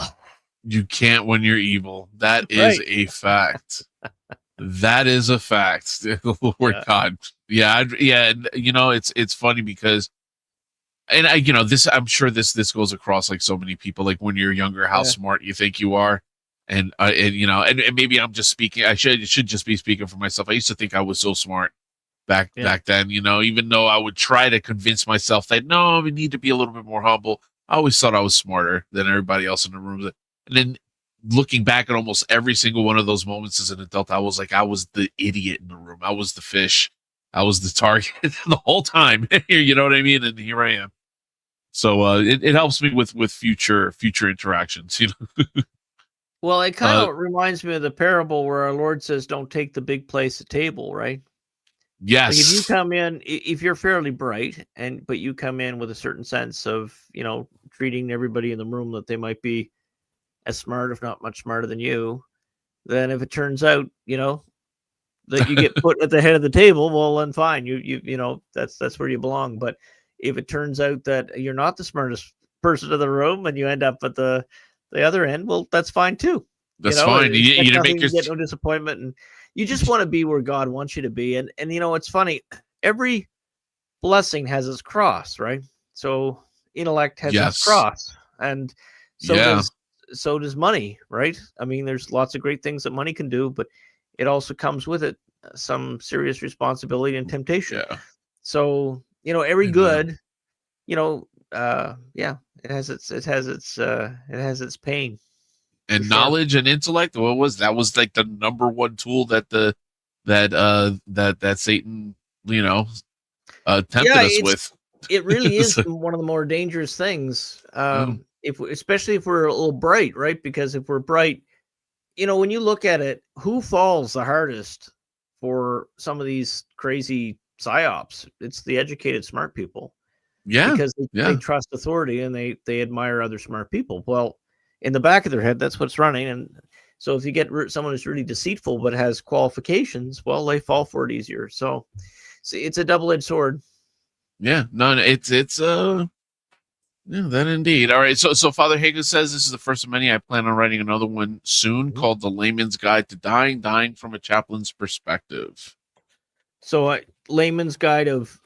You can't when you're evil. That is a fact. That is a fact. Lord God. Yeah. It's funny because, and I'm sure this goes across like so many people. Like when you're younger, how smart you think you are. And maybe I'm just speaking. I should just be speaking for myself. I used to think I was so smart back then, even though I would try to convince myself that no, we need to be a little bit more humble. I always thought I was smarter than everybody else in the room. And then looking back at almost every single one of those moments as an adult, I was like, I was the idiot in the room. I was the fish. I was the target the whole time. You know what I mean? And here I am. So it helps me with future interactions. Well, it kind of reminds me of the parable where our Lord says, "Don't take the big place at table," right? Yes. Like if you come in, if you're fairly bright, but you come in with a certain sense of, treating everybody in the room that they might be as smart, if not much smarter than you, then if it turns out, that you get put at the head of the table, well, then fine, that's where you belong. But if it turns out that you're not the smartest person in the room and you end up at the other end, well, that's fine too. That's fine. You get no disappointment, and you just want to be where God wants you to be. And it's funny. Every blessing has its cross, right? So intellect has its cross, and so does money, right? I mean, there's lots of great things that money can do, but it also comes with it some serious responsibility and temptation. Yeah. So every good, it has its pain. And knowledge and intellect, what was that? Was like the number one tool that that Satan, tempted us with. It really is one of the more dangerous things. Especially if we're a little bright, right? Because if we're bright, when you look at it, who falls the hardest for some of these crazy psyops? It's the educated, smart people. Yeah, because they trust authority and they admire other smart people. Well, in the back of their head, that's what's running. And so if you get someone who's really deceitful but has qualifications, well, they fall for it easier. So it's a double-edged sword. Yeah, no, it's that indeed. All right, so Father Hagen says this is the first of many. I plan on writing another one soon called "The Layman's Guide to Dying from a Chaplain's Perspective." So, layman's guide of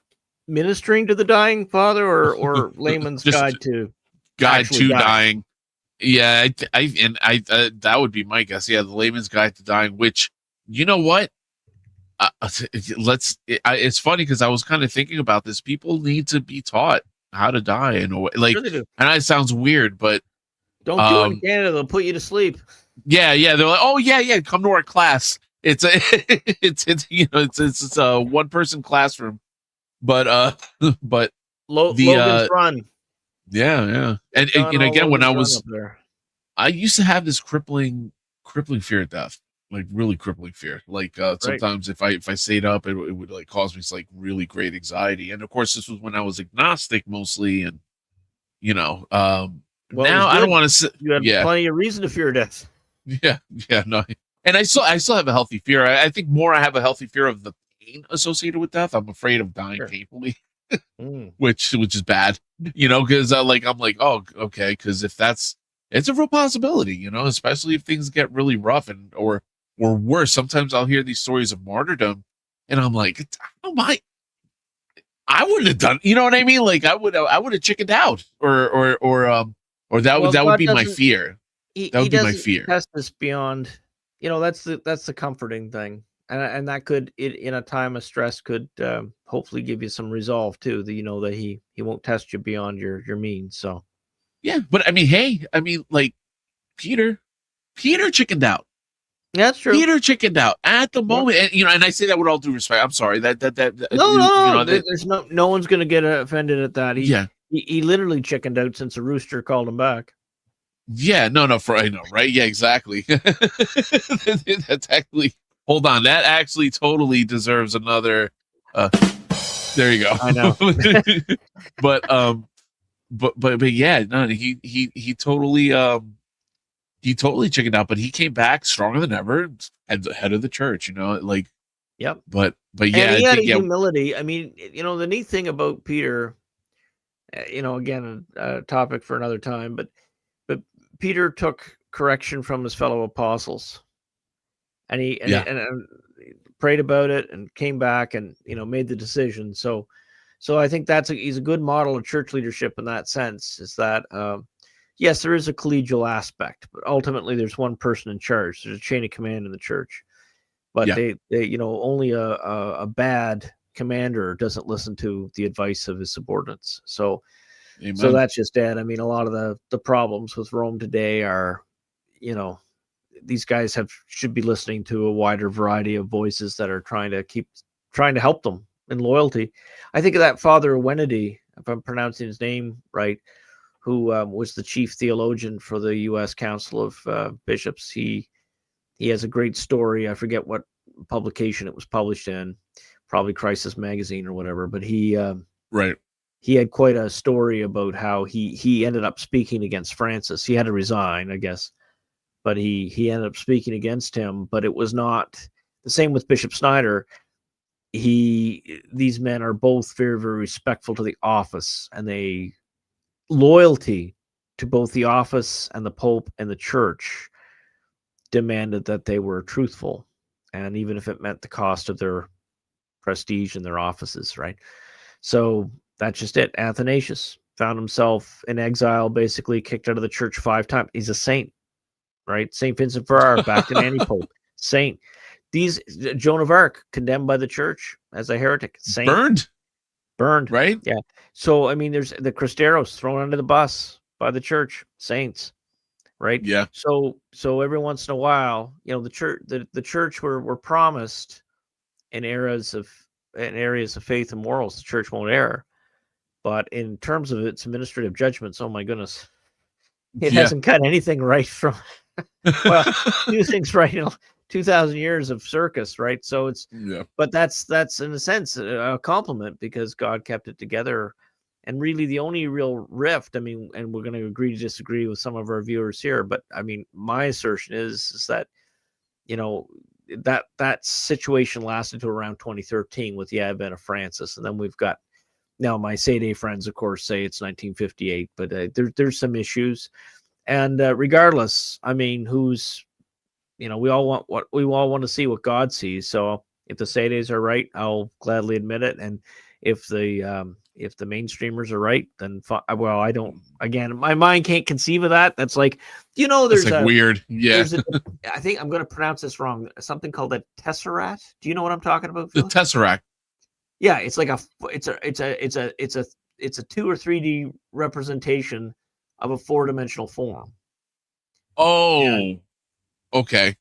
ministering to the dying, Father, or layman's guide to dying. Yeah, I that would be my guess. Yeah, the layman's guide to dying. Which, you know what? It's funny because I was kind of thinking about this. People need to be taught how to die in a way. Like, and it sounds weird, but don't do it in Canada. They'll put you to sleep. Yeah. They're like, oh yeah, come to our class. It's a one person classroom, but Logan's Run. Yeah. And again, when I used to have this crippling fear of death, like really crippling fear. Like sometimes if I stayed up, it would like cause me like really great anxiety. And of course, this was when I was agnostic mostly, and now I don't want to say you had plenty of reason to fear death. Yeah, no. And I still have a healthy fear. I think more I have a healthy fear of the pain associated with death. I'm afraid of dying painfully, which is bad, because I'm like, oh, okay, because if it's a real possibility, especially if things get really rough or worse. Sometimes I'll hear these stories of martyrdom, and I'm like, I wouldn't have done. You know what I mean? Like I would have chickened out, or that Well, would God be my doesn't. fear. That He would be my doesn't fear. test us beyond. That's the comforting thing, and that could in a time of stress could hopefully give you some resolve too. That that he won't test you beyond your means. So Yeah, but I mean, hey, like Peter chickened out. that's true. Peter chickened out at the Yep. moment, and and I say that with all due respect. I'm sorry that No. There's no one's going to get offended at that. Yeah. He literally chickened out since a rooster called him back. Yeah, no, I know, right? Yeah, exactly. That's actually, hold on, that actually totally deserves another. There you go. I know. but yeah, no, he totally chickened out, but he came back stronger than ever, at the head of the church. Like. Yep. But yeah, and he had humility. I mean, the neat thing about Peter, again, a topic for another time, but Peter took correction from his fellow apostles, and he prayed about it and came back and made the decision. So I think he's a good model of church leadership in that sense. Is that yes, there is a collegial aspect, but ultimately there's one person in charge. There's a chain of command in the church, but they only a bad commander doesn't listen to the advice of his subordinates. So. Amen. So that's just it. I mean, a lot of the problems with Rome today are, these guys should be listening to a wider variety of voices that are trying to help them in loyalty. I think of that Father Wenedy, if I'm pronouncing his name right, who was the chief theologian for the U.S. Council of Bishops. He has a great story. I forget what publication it was published in, probably Crisis Magazine or whatever. But right. He had quite a story about how he ended up speaking against Francis. He had to resign, I guess, but he ended up speaking against him. But it was not the same with Bishop Snyder. These men are both very, very respectful to the office, and they loyalty to both the office and the Pope and the Church demanded that they were truthful, and even if it meant the cost of their prestige in their offices, right? So that's just it. Athanasius found himself in exile, basically kicked out of the church 5 times. He's a saint, right? Saint Vincent Ferrer, back in anti-pope, saint. Joan of Arc, condemned by the church as a heretic, saint. Burned, right? Yeah. So I mean, there's the Cristeros thrown under the bus by the church, saints, right? Yeah. So every once in a while, the church were promised in areas of faith and morals, the church won't err. But in terms of its administrative judgments, oh my goodness, it hasn't got anything right from, well, few things right in 2,000 years of circus, right? So it's, but that's in a sense a compliment, because God kept it together. And really the only real rift, I mean, and we're going to agree to disagree with some of our viewers here, but I mean, my assertion is that, that situation lasted to around 2013 with the advent of Francis. And then we've got, now my Say friends, of course, say it's 1958, but there's some issues. And regardless, I mean, we all want to see what God sees. So if the Say are right, I'll gladly admit it. And if the mainstreamers are right, then well, I don't. Again, my mind can't conceive of that. That's like, there's like weird. Yeah. I think I'm going to pronounce this wrong. Something called a tesseract. Do you know what I'm talking about, The Phil? tesseract. Yeah, it's like it's a 2 or 3D representation of a 4-dimensional form. Oh, okay.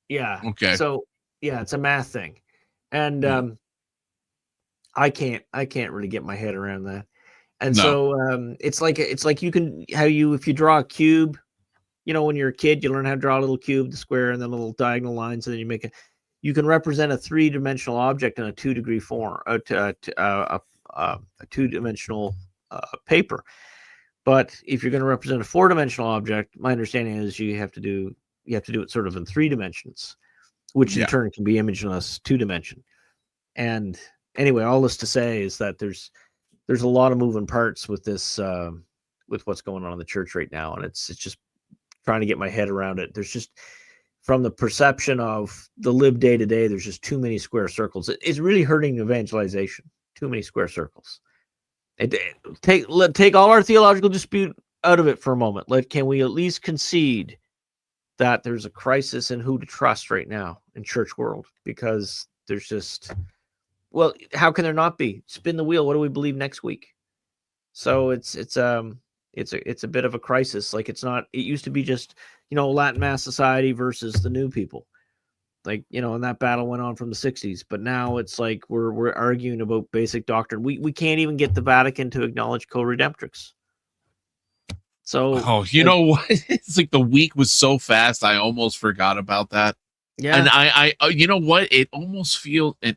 Yeah. Okay. So yeah, it's a math thing, and I can't really get my head around that. And so it's like you can if you draw a cube, when you're a kid, you learn how to draw a little cube, the square, and then little diagonal lines, and then you can represent a 3-dimensional object in a 2-degree form, a 2-dimensional paper. But if you're going to represent a 4-dimensional object, my understanding is you have to do it sort of in 3 dimensions, which in turn can be imaged in a 2-dimension. And anyway, all this to say is that there's a lot of moving parts with this, with what's going on in the church right now, and it's just trying to get my head around it. There's just, from the perception of the lived day to day, there's just too many square circles. It's really hurting evangelization. Too many square circles. Take all our theological dispute out of it for a moment. Can we at least concede that there's a crisis in who to trust right now in church world? Because there's just, well, how can there not be? Spin the wheel. What do we believe next week? So it's a bit of a crisis. Like, it's not. It used to be just, Latin Mass society versus the new people. Like, and that battle went on from the 60s, but now it's like we're arguing about basic doctrine. We can't even get the Vatican to acknowledge co-redemptrix. So, you know what? It's like the week was so fast, I almost forgot about that. yeah. And I you know what? It almost feels, and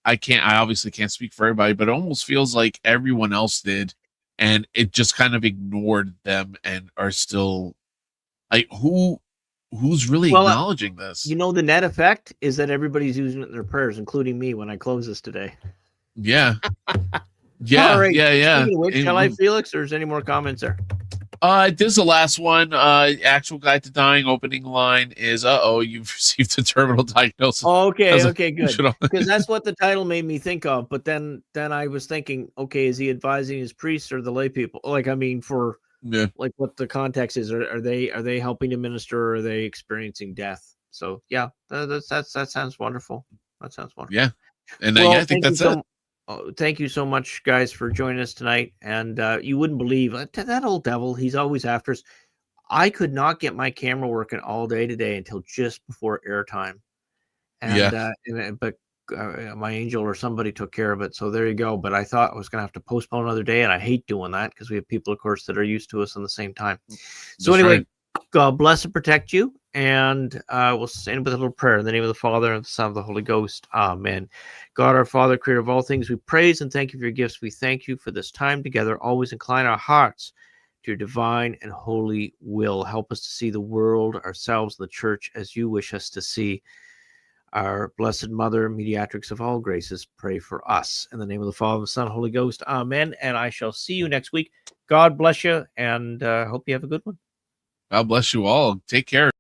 I obviously can't speak for everybody, but it almost feels like everyone else did, and it just kind of ignored them and are still like, who's really acknowledging this? The net effect is that everybody's using it in their prayers, including me when I close this today. Yeah. Yeah. All right. Yeah. Speaking of which, shall I, Felix, or is there any more comments there? This is the last one. Actual Guide to Dying opening line is, you've received a terminal diagnosis. Okay, good. Because that's what the title made me think of. But then I was thinking, okay, is he advising his priests or the lay people? Like, I mean, for like what the context is. Are they helping to minister, or are they experiencing death? So yeah, that sounds wonderful. That sounds wonderful. Yeah. And I think that's it. Thank you so much, guys, for joining us tonight. And you wouldn't believe that old devil. He's always after us. I could not get my camera working all day today until just before airtime. And but my angel or somebody took care of it. So there you go. But I thought I was going to have to postpone another day, and I hate doing that because we have people, of course, that are used to us on the same time. So anyway, God bless and protect you. And we'll end with a little prayer in the name of the Father, and the Son, and the Holy Ghost. Amen. God, our Father, creator of all things, we praise and thank you for your gifts. We thank you for this time together. Always incline our hearts to your divine and holy will. Help us to see the world, ourselves, and the church as you wish us to see. Our Blessed Mother, mediatrix of all graces, pray for us. In the name of the Father, the Son, and the Holy Ghost. Amen. And I shall see you next week. God bless you, and hope you have a good one. God bless you all. Take care.